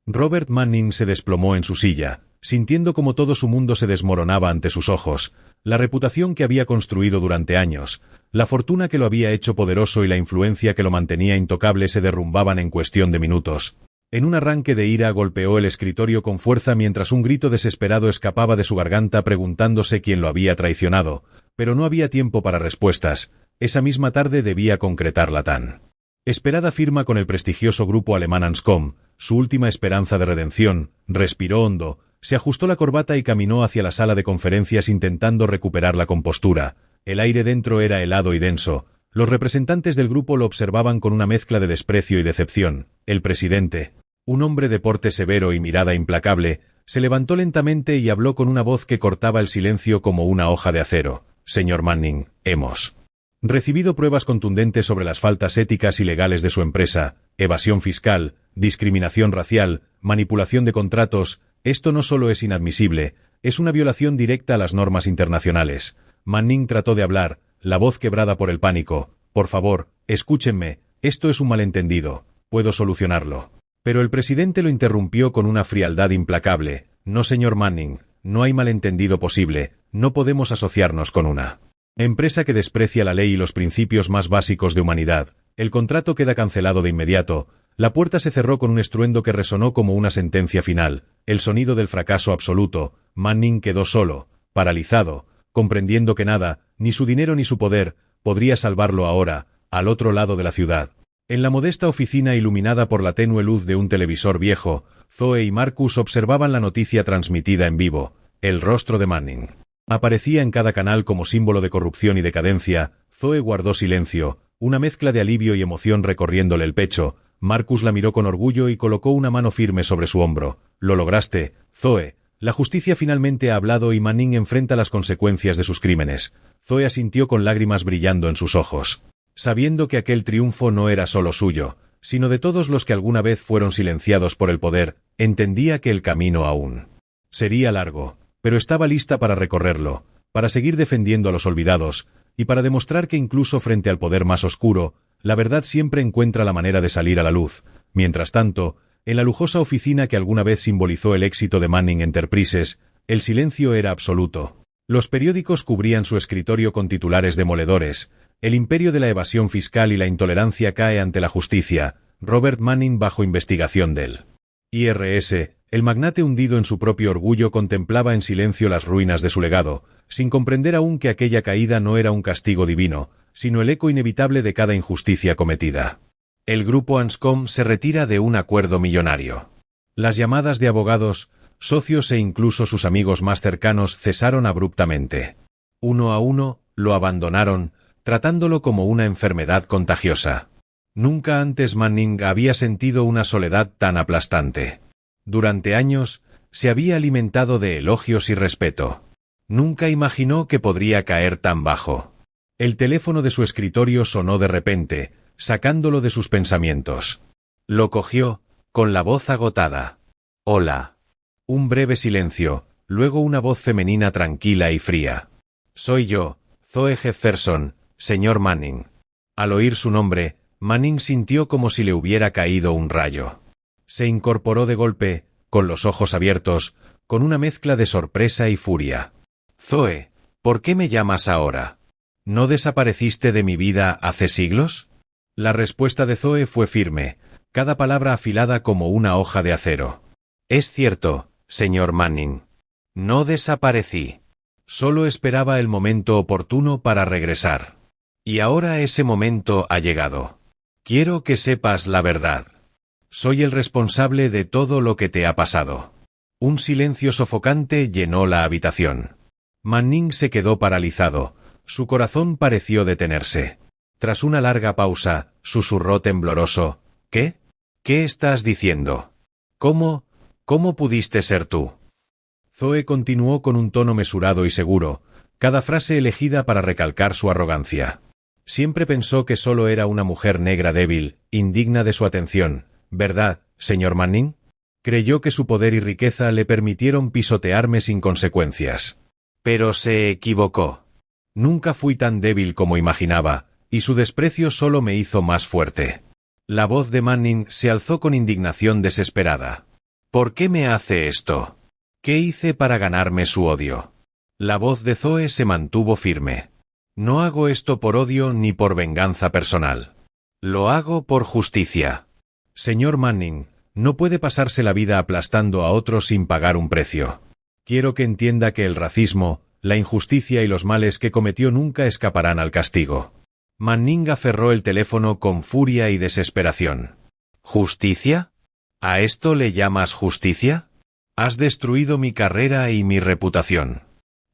Robert Manning se desplomó en su silla, sintiendo como todo su mundo se desmoronaba ante sus ojos, la reputación que había construido durante años, la fortuna que lo había hecho poderoso y la influencia que lo mantenía intocable se derrumbaban en cuestión de minutos. En un arranque de ira golpeó el escritorio con fuerza mientras un grito desesperado escapaba de su garganta preguntándose quién lo había traicionado, pero no había tiempo para respuestas. Esa misma tarde debía concretar la tan esperada firma con el prestigioso grupo alemán Anscom, su última esperanza de redención. Respiró hondo, se ajustó la corbata y caminó hacia la sala de conferencias intentando recuperar la compostura. El aire dentro era helado y denso. Los representantes del grupo lo observaban con una mezcla de desprecio y decepción. El presidente, un hombre de porte severo y mirada implacable, se levantó lentamente y habló con una voz que cortaba el silencio como una hoja de acero. Señor Manning, hemos recibido pruebas contundentes sobre las faltas éticas y legales de su empresa, evasión fiscal, discriminación racial, manipulación de contratos. Esto no solo es inadmisible, es una violación directa a las normas internacionales. Manning trató de hablar, la voz quebrada por el pánico. Por favor, escúchenme, esto es un malentendido, puedo solucionarlo. Pero el presidente lo interrumpió con una frialdad implacable. No, señor Manning, no hay malentendido posible, no podemos asociarnos con una empresa que desprecia la ley y los principios más básicos de humanidad. El contrato queda cancelado de inmediato. La puerta se cerró con un estruendo que resonó como una sentencia final, el sonido del fracaso absoluto. Manning quedó solo, paralizado, comprendiendo que nada, ni su dinero ni su poder, podría salvarlo ahora, al otro lado de la ciudad. En la modesta oficina iluminada por la tenue luz de un televisor viejo, Zoe y Marcus observaban la noticia transmitida en vivo. El rostro de Manning aparecía en cada canal como símbolo de corrupción y decadencia. Zoe guardó silencio, una mezcla de alivio y emoción recorriéndole el pecho. Marcus la miró con orgullo y colocó una mano firme sobre su hombro. «Lo lograste, Zoe. La justicia finalmente ha hablado y Manning enfrenta las consecuencias de sus crímenes». Zoe asintió con lágrimas brillando en sus ojos, sabiendo que aquel triunfo no era solo suyo, sino de todos los que alguna vez fueron silenciados por el poder. Entendía que el camino aún sería largo, pero estaba lista para recorrerlo, para seguir defendiendo a los olvidados, y para demostrar que incluso frente al poder más oscuro, la verdad siempre encuentra la manera de salir a la luz. Mientras tanto, en la lujosa oficina que alguna vez simbolizó el éxito de Manning Enterprises, el silencio era absoluto. Los periódicos cubrían su escritorio con titulares demoledores. El imperio de la evasión fiscal y la intolerancia cae ante la justicia. Robert Manning bajo investigación del IRS. El magnate hundido en su propio orgullo contemplaba en silencio las ruinas de su legado, sin comprender aún que aquella caída no era un castigo divino, sino el eco inevitable de cada injusticia cometida. El grupo Anscombe se retira de un acuerdo millonario. Las llamadas de abogados, socios e incluso sus amigos más cercanos cesaron abruptamente. Uno a uno, lo abandonaron, tratándolo como una enfermedad contagiosa. Nunca antes Manning había sentido una soledad tan aplastante. Durante años, se había alimentado de elogios y respeto. Nunca imaginó que podría caer tan bajo. El teléfono de su escritorio sonó de repente, sacándolo de sus pensamientos. Lo cogió, con la voz agotada. «Hola». Un breve silencio, luego una voz femenina tranquila y fría. «Soy yo, Zoe Jefferson, señor Manning». Al oír su nombre, Manning sintió como si le hubiera caído un rayo. Se incorporó de golpe, con los ojos abiertos, con una mezcla de sorpresa y furia. «Zoe, ¿por qué me llamas ahora? ¿No desapareciste de mi vida hace siglos?» La respuesta de Zoe fue firme, cada palabra afilada como una hoja de acero. «Es cierto, señor Manning. No desaparecí. Solo esperaba el momento oportuno para regresar. Y ahora ese momento ha llegado. Quiero que sepas la verdad. Soy el responsable de todo lo que te ha pasado». Un silencio sofocante llenó la habitación. Manning se quedó paralizado, su corazón pareció detenerse. Tras una larga pausa, susurró tembloroso: «¿Qué? ¿Qué estás diciendo? ¿Cómo pudiste ser tú?» Zoe continuó con un tono mesurado y seguro, cada frase elegida para recalcar su arrogancia. Siempre pensó que solo era una mujer negra débil, indigna de su atención, ¿verdad, señor Manning? Creyó que su poder y riqueza le permitieron pisotearme sin consecuencias. Pero se equivocó. Nunca fui tan débil como imaginaba, y su desprecio solo me hizo más fuerte. La voz de Manning se alzó con indignación desesperada. «¿Por qué me hace esto? ¿Qué hice para ganarme su odio?» La voz de Zoe se mantuvo firme. «No hago esto por odio ni por venganza personal. Lo hago por justicia. Señor Manning, no puede pasarse la vida aplastando a otros sin pagar un precio. Quiero que entienda que el racismo, la injusticia y los males que cometió nunca escaparán al castigo». Manning aferró el teléfono con furia y desesperación. «¿Justicia? ¿A esto le llamas justicia? Has destruido mi carrera y mi reputación».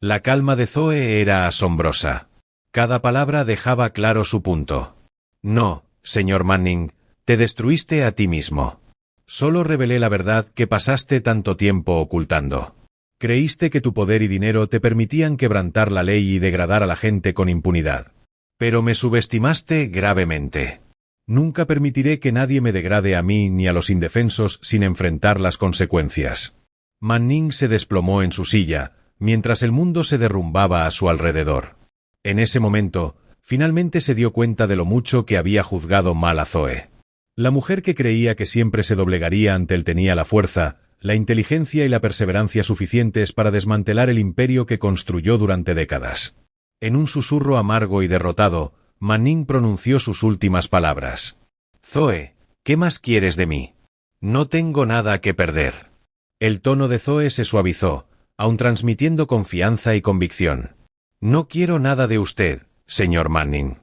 La calma de Zoe era asombrosa. Cada palabra dejaba claro su punto. «No, señor Manning, te destruiste a ti mismo. Solo revelé la verdad que pasaste tanto tiempo ocultando. Creíste que tu poder y dinero te permitían quebrantar la ley y degradar a la gente con impunidad. Pero me subestimaste gravemente. Nunca permitiré que nadie me degrade a mí ni a los indefensos sin enfrentar las consecuencias». Manning se desplomó en su silla, mientras el mundo se derrumbaba a su alrededor. En ese momento, finalmente se dio cuenta de lo mucho que había juzgado mal a Zoe. La mujer que creía que siempre se doblegaría ante él tenía la fuerza, la inteligencia y la perseverancia suficientes para desmantelar el imperio que construyó durante décadas. En un susurro amargo y derrotado, Manning pronunció sus últimas palabras. «Zoe, ¿qué más quieres de mí? No tengo nada que perder». El tono de Zoe se suavizó, aun transmitiendo confianza y convicción. «No quiero nada de usted, señor Manning.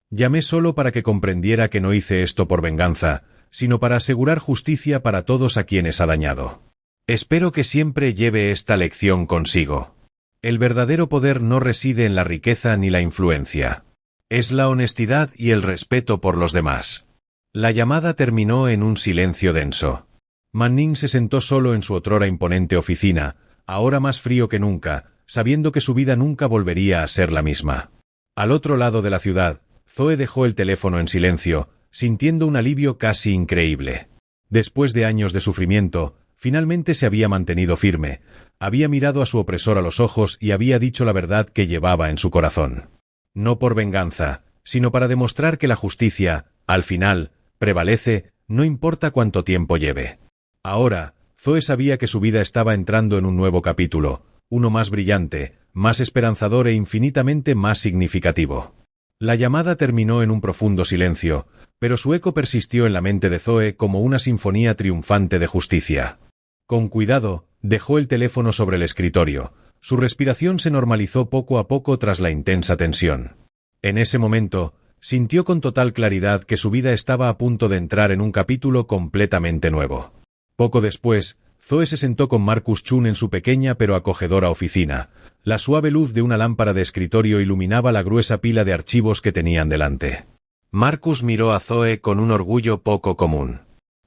Llamé solo para que comprendiera que no hice esto por venganza, sino para asegurar justicia para todos a quienes ha dañado. Espero que siempre lleve esta lección consigo. El verdadero poder no reside en la riqueza ni la influencia. Es la honestidad y el respeto por los demás. La llamada terminó en un silencio denso. Manning se sentó solo en su otrora imponente oficina, ahora más frío que nunca, sabiendo que su vida nunca volvería a ser la misma. Al otro lado de la ciudad, Zoe dejó el teléfono en silencio, sintiendo un alivio casi increíble. Después de años de sufrimiento, finalmente se había mantenido firme, había mirado a su opresor a los ojos y había dicho la verdad que llevaba en su corazón. No por venganza, sino para demostrar que la justicia, al final, prevalece, no importa cuánto tiempo lleve. Ahora, Zoe sabía que su vida estaba entrando en un nuevo capítulo, uno más brillante, más esperanzador e infinitamente más significativo. La llamada terminó en un profundo silencio, pero su eco persistió en la mente de Zoe como una sinfonía triunfante de justicia. Con cuidado, dejó el teléfono sobre el escritorio. Su respiración se normalizó poco a poco tras la intensa tensión. En ese momento, sintió con total claridad que su vida estaba a punto de entrar en un capítulo completamente nuevo. Poco después, Zoe se sentó con Marcus Chun en su pequeña pero acogedora oficina. La suave luz de una lámpara de escritorio iluminaba la gruesa pila de archivos que tenían delante. Marcus miró a Zoe con un orgullo poco común.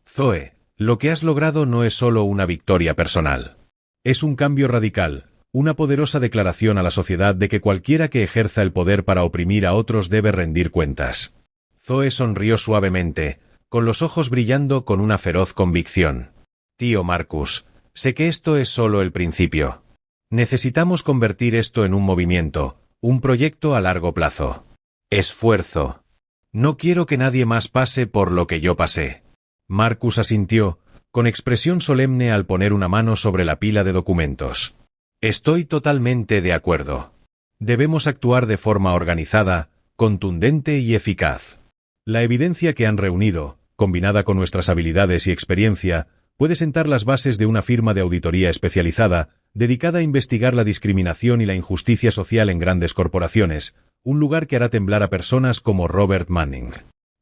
Zoe, lo que has logrado no es solo una victoria personal. Es un cambio radical, una poderosa declaración a la sociedad de que cualquiera que ejerza el poder para oprimir a otros debe rendir cuentas. Zoe sonrió suavemente, con los ojos brillando con una feroz convicción. Tío Marcus, sé que esto es solo el principio. Necesitamos convertir esto en un movimiento, un proyecto a largo plazo. Esfuerzo. No quiero que nadie más pase por lo que yo pasé. Marcus asintió, con expresión solemne al poner una mano sobre la pila de documentos. Estoy totalmente de acuerdo. Debemos actuar de forma organizada, contundente y eficaz. La evidencia que han reunido, combinada con nuestras habilidades y experiencia, puede sentar las bases de una firma de auditoría especializada, dedicada a investigar la discriminación y la injusticia social en grandes corporaciones, un lugar que hará temblar a personas como Robert Manning.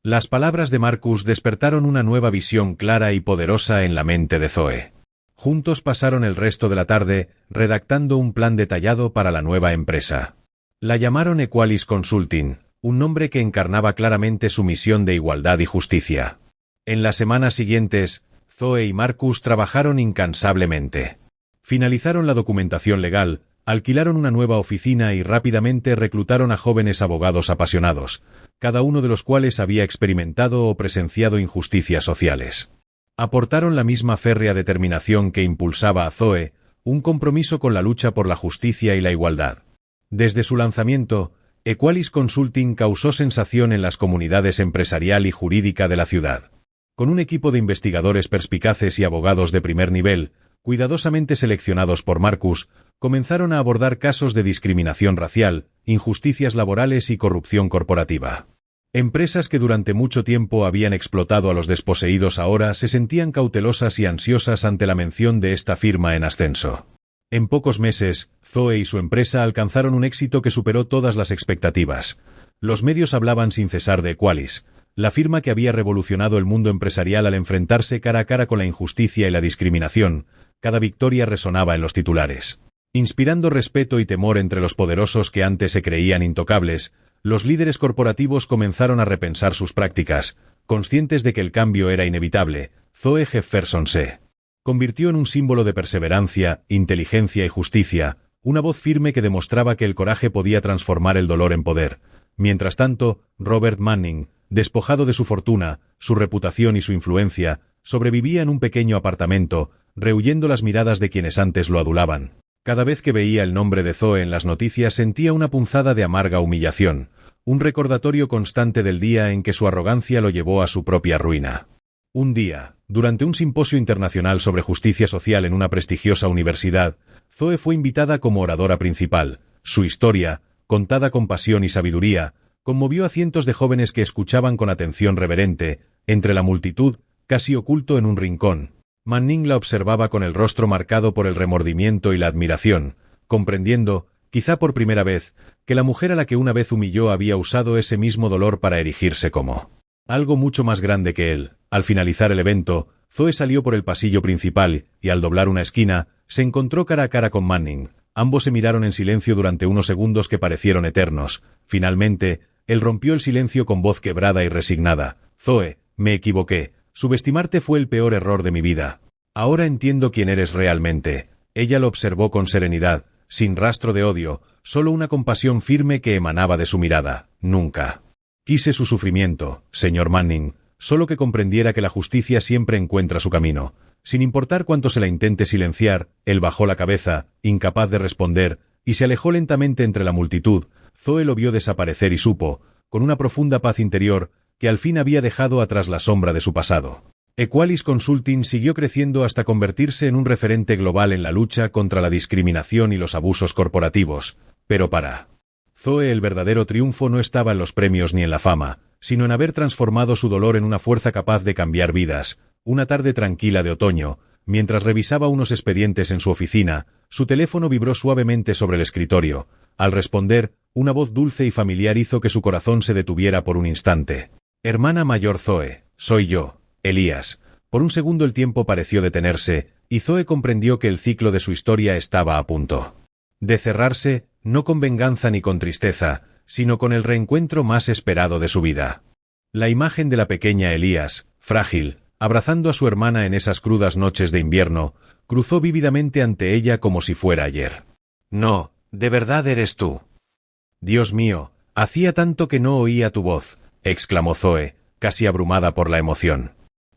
Las palabras de Marcus despertaron una nueva visión clara y poderosa en la mente de Zoe. Juntos pasaron el resto de la tarde, redactando un plan detallado para la nueva empresa. La llamaron Equalis Consulting, un nombre que encarnaba claramente su misión de igualdad y justicia. En las semanas siguientes, Zoe y Marcus trabajaron incansablemente. Finalizaron la documentación legal, alquilaron una nueva oficina y rápidamente reclutaron a jóvenes abogados apasionados, cada uno de los cuales había experimentado o presenciado injusticias sociales. Aportaron la misma férrea determinación que impulsaba a Zoe, un compromiso con la lucha por la justicia y la igualdad. Desde su lanzamiento, Equalis Consulting causó sensación en las comunidades empresarial y jurídica de la ciudad. Con un equipo de investigadores perspicaces y abogados de primer nivel, cuidadosamente seleccionados por Marcus, comenzaron a abordar casos de discriminación racial, injusticias laborales y corrupción corporativa. Empresas que durante mucho tiempo habían explotado a los desposeídos ahora se sentían cautelosas y ansiosas ante la mención de esta firma en ascenso. En pocos meses, Zoe y su empresa alcanzaron un éxito que superó todas las expectativas. Los medios hablaban sin cesar de Equalis, la firma que había revolucionado el mundo empresarial al enfrentarse cara a cara con la injusticia y la discriminación. Cada victoria resonaba en los titulares. Inspirando respeto y temor entre los poderosos que antes se creían intocables, los líderes corporativos comenzaron a repensar sus prácticas, conscientes de que el cambio era inevitable. Zoe Jefferson se convirtió en un símbolo de perseverancia, inteligencia y justicia, una voz firme que demostraba que el coraje podía transformar el dolor en poder. Mientras tanto, Robert Manning, despojado de su fortuna, su reputación y su influencia, sobrevivía en un pequeño apartamento, rehuyendo las miradas de quienes antes lo adulaban. Cada vez que veía el nombre de Zoe en las noticias sentía una punzada de amarga humillación, un recordatorio constante del día en que su arrogancia lo llevó a su propia ruina. Un día, durante un simposio internacional sobre justicia social en una prestigiosa universidad, Zoe fue invitada como oradora principal. Su historia, contada con pasión y sabiduría, conmovió a cientos de jóvenes que escuchaban con atención reverente. Entre la multitud, casi oculto en un rincón, Manning la observaba con el rostro marcado por el remordimiento y la admiración, comprendiendo quizá por primera vez, que la mujer a la que una vez humilló había usado ese mismo dolor para erigirse como algo mucho más grande que él. Al finalizar el evento, Zoe salió por el pasillo principal y al doblar una esquina, se encontró cara a cara con Manning. Ambos se miraron en silencio durante unos segundos que parecieron eternos. Finalmente, él rompió el silencio con voz quebrada y resignada. Zoe, me equivoqué. Subestimarte fue el peor error de mi vida. Ahora entiendo quién eres realmente. Ella lo observó con serenidad, sin rastro de odio, solo una compasión firme que emanaba de su mirada. Nunca quise su sufrimiento, señor Manning, solo que comprendiera que la justicia siempre encuentra su camino. Sin importar cuánto se la intente silenciar, él bajó la cabeza, incapaz de responder, y se alejó lentamente entre la multitud. Zoe lo vio desaparecer y supo, con una profunda paz interior, que al fin había dejado atrás la sombra de su pasado. Equalis Consulting siguió creciendo hasta convertirse en un referente global en la lucha contra la discriminación y los abusos corporativos. Pero para Zoe el verdadero triunfo no estaba en los premios ni en la fama, sino en haber transformado su dolor en una fuerza capaz de cambiar vidas. Una tarde tranquila de otoño, mientras revisaba unos expedientes en su oficina, su teléfono vibró suavemente sobre el escritorio. Al responder, una voz dulce y familiar hizo que su corazón se detuviera por un instante. Hermana mayor Zoe, soy yo, Elías. Por un segundo el tiempo pareció detenerse, y Zoe comprendió que el ciclo de su historia estaba a punto de cerrarse, no con venganza ni con tristeza, sino con el reencuentro más esperado de su vida. La imagen de la pequeña Elías, frágil, abrazando a su hermana en esas crudas noches de invierno, cruzó vívidamente ante ella como si fuera ayer. No, de verdad eres tú. Dios mío, hacía tanto que no oía tu voz, exclamó Zoe, casi abrumada por la emoción.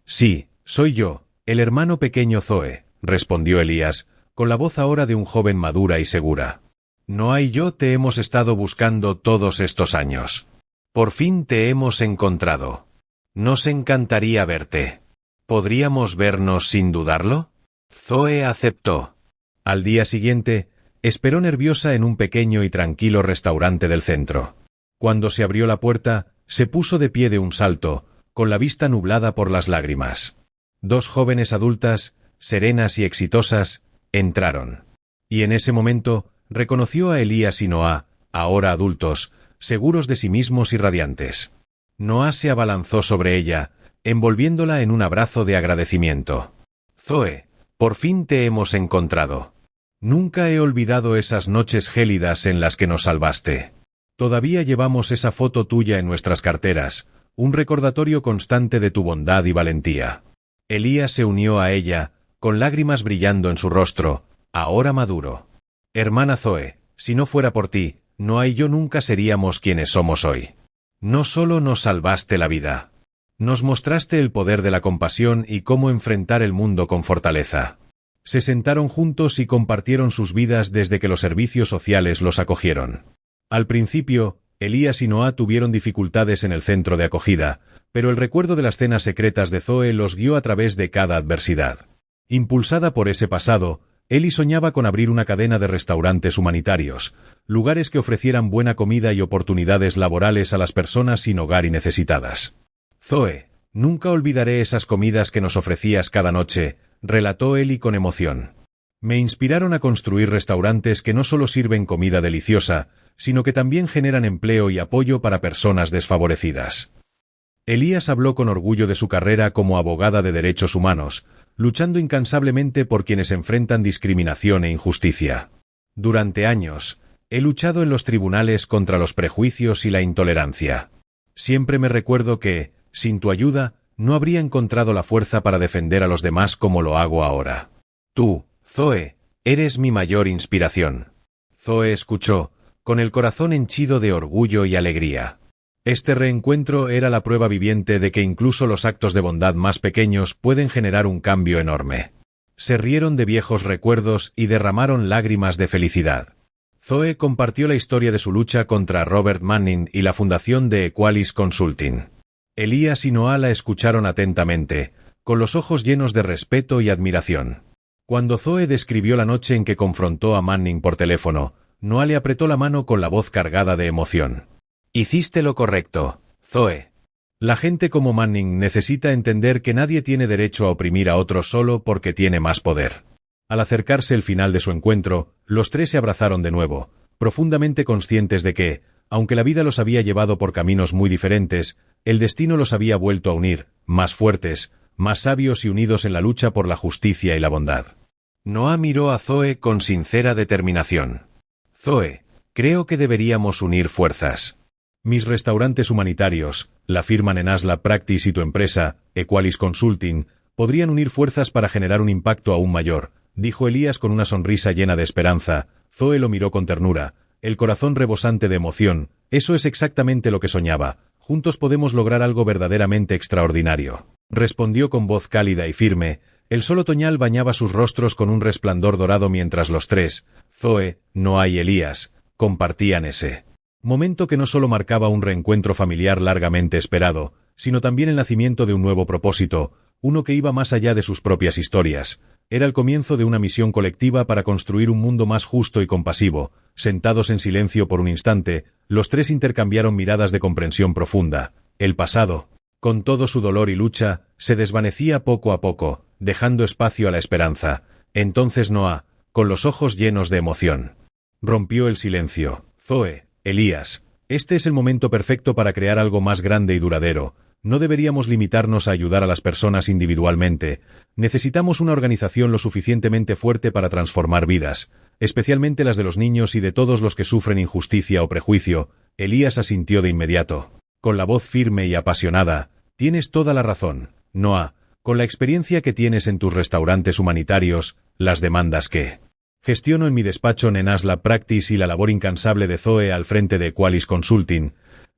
Sí, soy yo, el hermano pequeño Zoe, respondió Elías, con la voz ahora de un joven madura y segura. Noah y yo te hemos estado buscando todos estos años. Por fin te hemos encontrado. Nos encantaría verte. ¿Podríamos vernos sin dudarlo? Zoe aceptó. Al día siguiente, esperó nerviosa en un pequeño y tranquilo restaurante del centro. Cuando se abrió la puerta, se puso de pie de un salto, con la vista nublada por las lágrimas. Dos jóvenes adultas, serenas y exitosas, entraron. Y en ese momento, reconoció a Elías y Noah, ahora adultos, seguros de sí mismos y radiantes. Noah se abalanzó sobre ella, envolviéndola en un abrazo de agradecimiento. Zoe, por fin te hemos encontrado. Nunca he olvidado esas noches gélidas en las que nos salvaste. Todavía llevamos esa foto tuya en nuestras carteras, un recordatorio constante de tu bondad y valentía. Elías se unió a ella, con lágrimas brillando en su rostro, ahora maduro. Hermana Zoe, si no fuera por ti, Noah y yo nunca seríamos quienes somos hoy. No solo nos salvaste la vida, nos mostraste el poder de la compasión y cómo enfrentar el mundo con fortaleza. Se sentaron juntos y compartieron sus vidas desde que los servicios sociales los acogieron. Al principio, Elías y Noah tuvieron dificultades en el centro de acogida, pero el recuerdo de las cenas secretas de Zoe los guió a través de cada adversidad. Impulsada por ese pasado, Eli soñaba con abrir una cadena de restaurantes humanitarios, lugares que ofrecieran buena comida y oportunidades laborales a las personas sin hogar y necesitadas. Zoe, nunca olvidaré esas comidas que nos ofrecías cada noche, relató Eli con emoción. Me inspiraron a construir restaurantes que no solo sirven comida deliciosa, sino que también generan empleo y apoyo para personas desfavorecidas. Elías habló con orgullo de su carrera como abogada de derechos humanos, luchando incansablemente por quienes enfrentan discriminación e injusticia. Durante años, he luchado en los tribunales contra los prejuicios y la intolerancia. Siempre me recuerdo que, sin tu ayuda, no habría encontrado la fuerza para defender a los demás como lo hago ahora. Tú, Zoe, eres mi mayor inspiración. Zoe escuchó, con el corazón henchido de orgullo y alegría. Este reencuentro era la prueba viviente de que incluso los actos de bondad más pequeños pueden generar un cambio enorme. Se rieron de viejos recuerdos y derramaron lágrimas de felicidad. Zoe compartió la historia de su lucha contra Robert Manning y la fundación de Equalis Consulting. Elías y Noah la escucharon atentamente, con los ojos llenos de respeto y admiración. Cuando Zoe describió la noche en que confrontó a Manning por teléfono, Noah le apretó la mano con la voz cargada de emoción. Hiciste lo correcto, Zoe. La gente como Manning necesita entender que nadie tiene derecho a oprimir a otros solo porque tiene más poder. Al acercarse el final de su encuentro, los tres se abrazaron de nuevo, profundamente conscientes de que, aunque la vida los había llevado por caminos muy diferentes, el destino los había vuelto a unir, más fuertes, más sabios y unidos en la lucha por la justicia y la bondad. Noah miró a Zoe con sincera determinación. Zoe, creo que deberíamos unir fuerzas. Mis restaurantes humanitarios, la firma Nenasla Practice y tu empresa, Equalis Consulting, podrían unir fuerzas para generar un impacto aún mayor, dijo Elías con una sonrisa llena de esperanza. Zoe lo miró con ternura, el corazón rebosante de emoción. Eso es exactamente lo que soñaba. Juntos podemos lograr algo verdaderamente extraordinario. Respondió con voz cálida y firme. El sol otoñal bañaba sus rostros con un resplandor dorado mientras los tres, Zoe, Noah y Elías, compartían ese momento que no solo marcaba un reencuentro familiar largamente esperado, sino también el nacimiento de un nuevo propósito, uno que iba más allá de sus propias historias. Era el comienzo de una misión colectiva para construir un mundo más justo y compasivo. Sentados en silencio por un instante, los tres intercambiaron miradas de comprensión profunda. El pasado, con todo su dolor y lucha, se desvanecía poco a poco, dejando espacio a la esperanza. Entonces Noah, con los ojos llenos de emoción, rompió el silencio. Zoe, Elías, este es el momento perfecto para crear algo más grande y duradero. No deberíamos limitarnos a ayudar a las personas individualmente. Necesitamos una organización lo suficientemente fuerte para transformar vidas, especialmente las de los niños y de todos los que sufren injusticia o prejuicio. Elías asintió de inmediato, con la voz firme y apasionada. Tienes toda la razón, Noah. Con la experiencia que tienes en tus restaurantes humanitarios, las demandas que gestiono en mi despacho Nenasla Practice y la labor incansable de Zoe al frente de Equalis Consulting,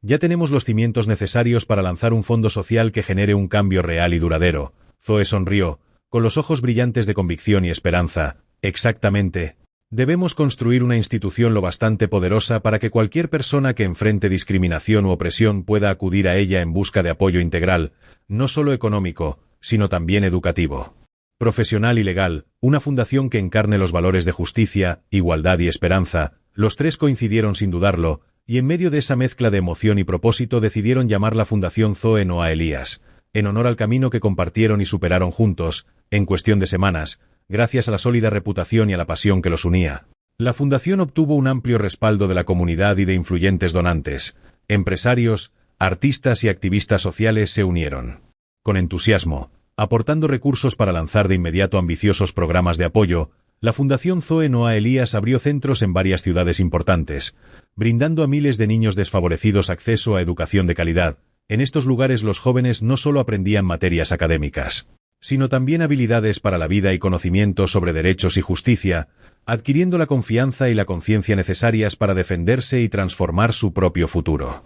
ya tenemos los cimientos necesarios para lanzar un fondo social que genere un cambio real y duradero. Zoe sonrió, con los ojos brillantes de convicción y esperanza. Exactamente. Debemos construir una institución lo bastante poderosa para que cualquier persona que enfrente discriminación u opresión pueda acudir a ella en busca de apoyo integral, no solo económico, sino también educativo, profesional y legal, una fundación que encarne los valores de justicia, igualdad y esperanza. Los tres coincidieron sin dudarlo, y en medio de esa mezcla de emoción y propósito decidieron llamar la Fundación Zoe Noah Elías, en honor al camino que compartieron y superaron juntos, en cuestión de semanas, gracias a la sólida reputación y a la pasión que los unía. La fundación obtuvo un amplio respaldo de la comunidad y de influyentes donantes. Empresarios, artistas y activistas sociales se unieron con entusiasmo, aportando recursos para lanzar de inmediato ambiciosos programas de apoyo. La Fundación Zoe Noah Elías abrió centros en varias ciudades importantes, brindando a miles de niños desfavorecidos acceso a educación de calidad. En estos lugares los jóvenes no solo aprendían materias académicas, sino también habilidades para la vida y conocimientos sobre derechos y justicia, adquiriendo la confianza y la conciencia necesarias para defenderse y transformar su propio futuro.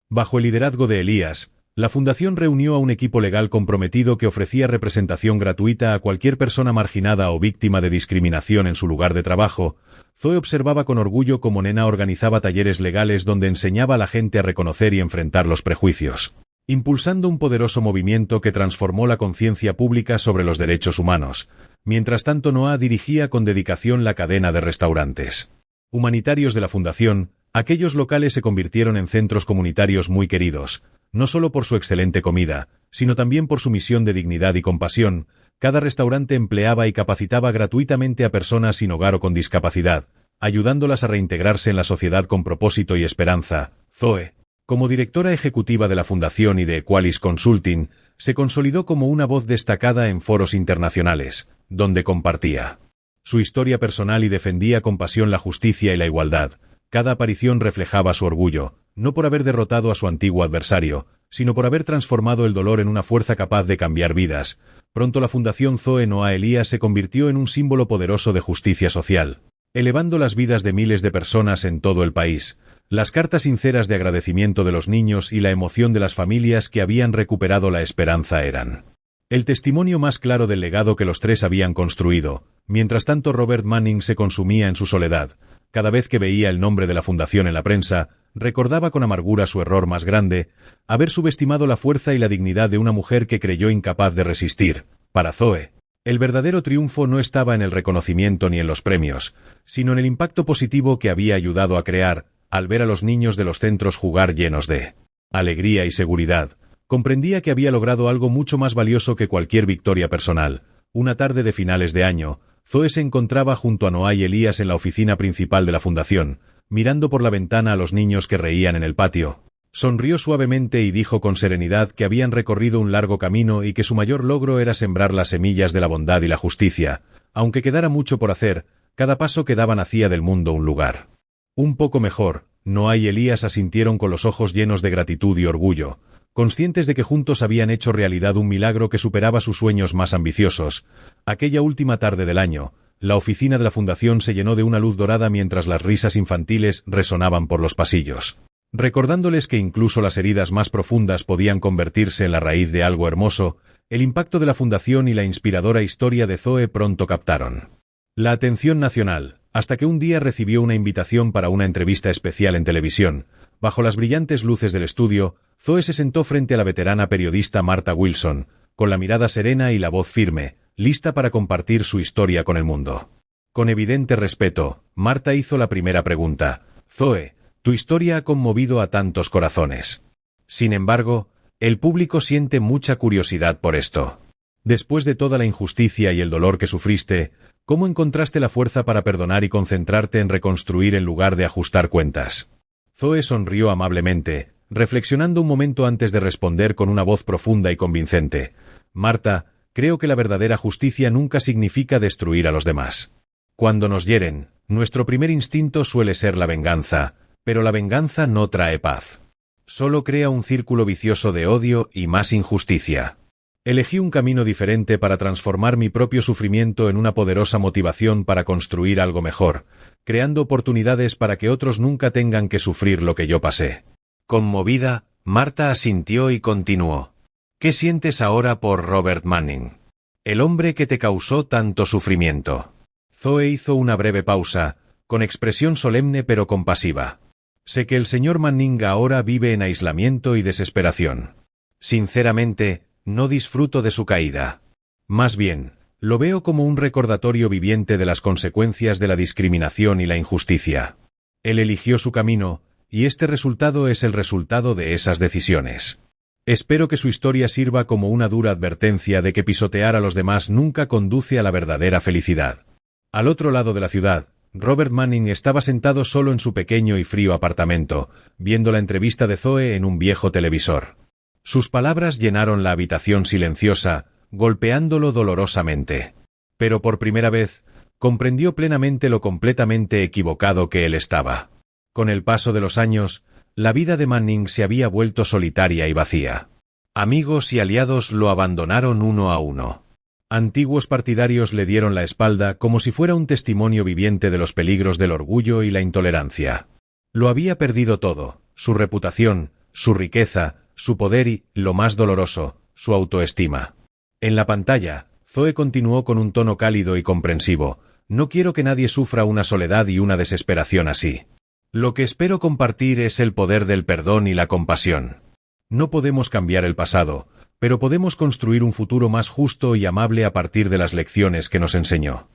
Bajo el liderazgo de Elías, la Fundación reunió a un equipo legal comprometido que ofrecía representación gratuita a cualquier persona marginada o víctima de discriminación en su lugar de trabajo. Zoe observaba con orgullo cómo Nena organizaba talleres legales donde enseñaba a la gente a reconocer y enfrentar los prejuicios, impulsando un poderoso movimiento que transformó la conciencia pública sobre los derechos humanos. Mientras tanto, Noah dirigía con dedicación la cadena de restaurantes humanitarios de la Fundación. Aquellos locales se convirtieron en centros comunitarios muy queridos, no solo por su excelente comida, sino también por su misión de dignidad y compasión. Cada restaurante empleaba y capacitaba gratuitamente a personas sin hogar o con discapacidad, ayudándolas a reintegrarse en la sociedad con propósito y esperanza. Zoe, como directora ejecutiva de la Fundación y de Equalis Consulting, se consolidó como una voz destacada en foros internacionales, donde compartía su historia personal y defendía con pasión la justicia y la igualdad. Cada aparición reflejaba su orgullo, no por haber derrotado a su antiguo adversario, sino por haber transformado el dolor en una fuerza capaz de cambiar vidas. Pronto la Fundación Zoe Noah Elías se convirtió en un símbolo poderoso de justicia social, elevando las vidas de miles de personas en todo el país. Las cartas sinceras de agradecimiento de los niños y la emoción de las familias que habían recuperado la esperanza eran el testimonio más claro del legado que los tres habían construido. Mientras tanto, Robert Manning se consumía en su soledad. Cada vez que veía el nombre de la Fundación en la prensa, recordaba con amargura su error más grande, haber subestimado la fuerza y la dignidad de una mujer que creyó incapaz de resistir. Para Zoe, el verdadero triunfo no estaba en el reconocimiento ni en los premios, sino en el impacto positivo que había ayudado a crear, al ver a los niños de los centros jugar llenos de alegría y seguridad. Comprendía que había logrado algo mucho más valioso que cualquier victoria personal. Una tarde de finales de año, Zoe se encontraba junto a Noah y Elías en la oficina principal de la Fundación. mirando por la ventana a los niños que reían en el patio. Sonrió suavemente y dijo con serenidad que habían recorrido un largo camino y que su mayor logro era sembrar las semillas de la bondad y la justicia. Aunque quedara mucho por hacer, cada paso que daban hacía del mundo un lugar un poco mejor. Noah y Elías asintieron con los ojos llenos de gratitud y orgullo, conscientes de que juntos habían hecho realidad un milagro que superaba sus sueños más ambiciosos. Aquella última tarde del año, la oficina de la fundación se llenó de una luz dorada mientras las risas infantiles resonaban por los pasillos, recordándoles que incluso las heridas más profundas podían convertirse en la raíz de algo hermoso. El impacto de la fundación y la inspiradora historia de Zoe pronto captaron la atención nacional, hasta que un día recibió una invitación para una entrevista especial en televisión. Bajo las brillantes luces del estudio, Zoe se sentó frente a la veterana periodista Marta Wilson, con la mirada serena y la voz firme, lista para compartir su historia con el mundo. Con evidente respeto, Marta hizo la primera pregunta. Zoe, tu historia ha conmovido a tantos corazones. Sin embargo, el público siente mucha curiosidad por esto. Después de toda la injusticia y el dolor que sufriste, ¿cómo encontraste la fuerza para perdonar y concentrarte en reconstruir en lugar de ajustar cuentas? Zoe sonrió amablemente, reflexionando un momento antes de responder con una voz profunda y convincente. Marta, creo que la verdadera justicia nunca significa destruir a los demás. Cuando nos hieren, nuestro primer instinto suele ser la venganza, pero la venganza no trae paz. Solo crea un círculo vicioso de odio y más injusticia. Elegí un camino diferente para transformar mi propio sufrimiento en una poderosa motivación para construir algo mejor, creando oportunidades para que otros nunca tengan que sufrir lo que yo pasé. Conmovida, Marta asintió y continuó. ¿Qué sientes ahora por Robert Manning? El hombre que te causó tanto sufrimiento. Zoe hizo una breve pausa, con expresión solemne pero compasiva. Sé que el señor Manning ahora vive en aislamiento y desesperación. Sinceramente, no disfruto de su caída. Más bien, lo veo como un recordatorio viviente de las consecuencias de la discriminación y la injusticia. Él eligió su camino, y este resultado es el resultado de esas decisiones. Espero que su historia sirva como una dura advertencia de que pisotear a los demás nunca conduce a la verdadera felicidad. Al otro lado de la ciudad, Robert Manning estaba sentado solo en su pequeño y frío apartamento, viendo la entrevista de Zoe en un viejo televisor. Sus palabras llenaron la habitación silenciosa, golpeándolo dolorosamente. Pero por primera vez, comprendió plenamente lo completamente equivocado que él estaba. Con el paso de los años, la vida de Manning se había vuelto solitaria y vacía. Amigos y aliados lo abandonaron uno a uno. Antiguos partidarios le dieron la espalda como si fuera un testimonio viviente de los peligros del orgullo y la intolerancia. Lo había perdido todo: su reputación, su riqueza, su poder y, lo más doloroso, su autoestima. En la pantalla, Zoe continuó con un tono cálido y comprensivo. No quiero que nadie sufra una soledad y una desesperación así. Lo que espero compartir es el poder del perdón y la compasión. No podemos cambiar el pasado, pero podemos construir un futuro más justo y amable a partir de las lecciones que nos enseñó.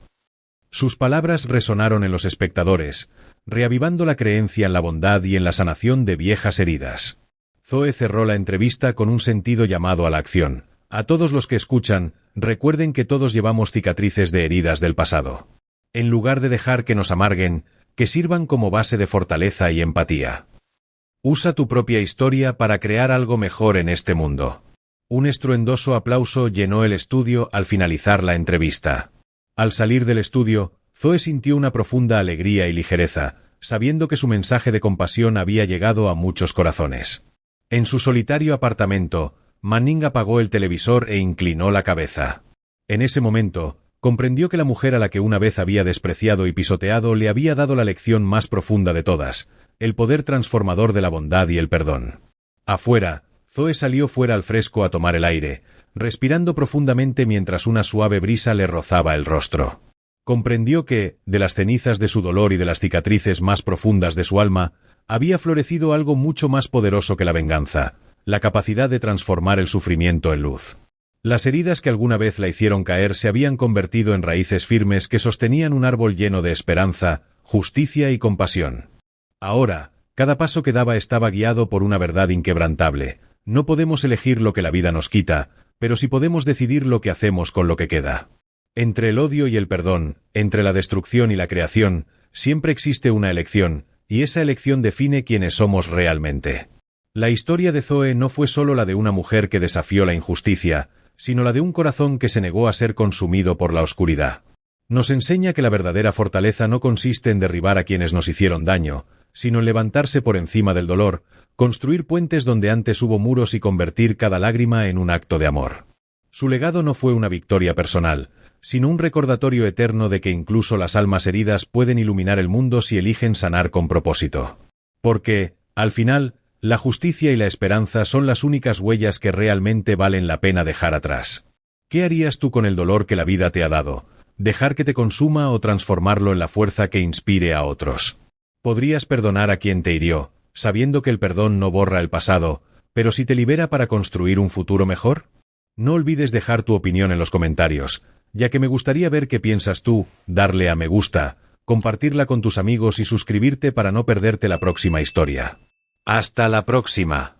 Sus palabras resonaron en los espectadores, reavivando la creencia en la bondad y en la sanación de viejas heridas. Zoe cerró la entrevista con un sentido llamado a la acción. A todos los que escuchan, recuerden que todos llevamos cicatrices de heridas del pasado. En lugar de dejar que nos amarguen, que sirvan como base de fortaleza y empatía. Usa tu propia historia para crear algo mejor en este mundo. Un estruendoso aplauso llenó el estudio al finalizar la entrevista. Al salir del estudio, Zoe sintió una profunda alegría y ligereza, sabiendo que su mensaje de compasión había llegado a muchos corazones. En su solitario apartamento, Manning apagó el televisor e inclinó la cabeza. En ese momento, comprendió que la mujer a la que una vez había despreciado y pisoteado le había dado la lección más profunda de todas: el poder transformador de la bondad y el perdón. Afuera, Zoe salió fuera al fresco a tomar el aire, respirando profundamente mientras una suave brisa le rozaba el rostro. Comprendió que, de las cenizas de su dolor y de las cicatrices más profundas de su alma, había florecido algo mucho más poderoso que la venganza: la capacidad de transformar el sufrimiento en luz. Las heridas que alguna vez la hicieron caer se habían convertido en raíces firmes que sostenían un árbol lleno de esperanza, justicia y compasión. Ahora, cada paso que daba estaba guiado por una verdad inquebrantable: no podemos elegir lo que la vida nos quita, pero sí podemos decidir lo que hacemos con lo que queda. Entre el odio y el perdón, entre la destrucción y la creación, siempre existe una elección, y esa elección define quiénes somos realmente. La historia de Zoe no fue solo la de una mujer que desafió la injusticia, sino la de un corazón que se negó a ser consumido por la oscuridad. Nos enseña que la verdadera fortaleza no consiste en derribar a quienes nos hicieron daño, sino en levantarse por encima del dolor, construir puentes donde antes hubo muros y convertir cada lágrima en un acto de amor. Su legado no fue una victoria personal, sino un recordatorio eterno de que incluso las almas heridas pueden iluminar el mundo si eligen sanar con propósito. Porque, al final, la justicia y la esperanza son las únicas huellas que realmente valen la pena dejar atrás. ¿Qué harías tú con el dolor que la vida te ha dado? ¿Dejar que te consuma o transformarlo en la fuerza que inspire a otros? Podrías perdonar a quien te hirió, sabiendo que el perdón no borra el pasado, pero si te libera para construir un futuro mejor. No olvides dejar tu opinión en los comentarios, ya que me gustaría ver qué piensas tú, darle a me gusta, compartirla con tus amigos y suscribirte para no perderte la próxima historia. ¡Hasta la próxima!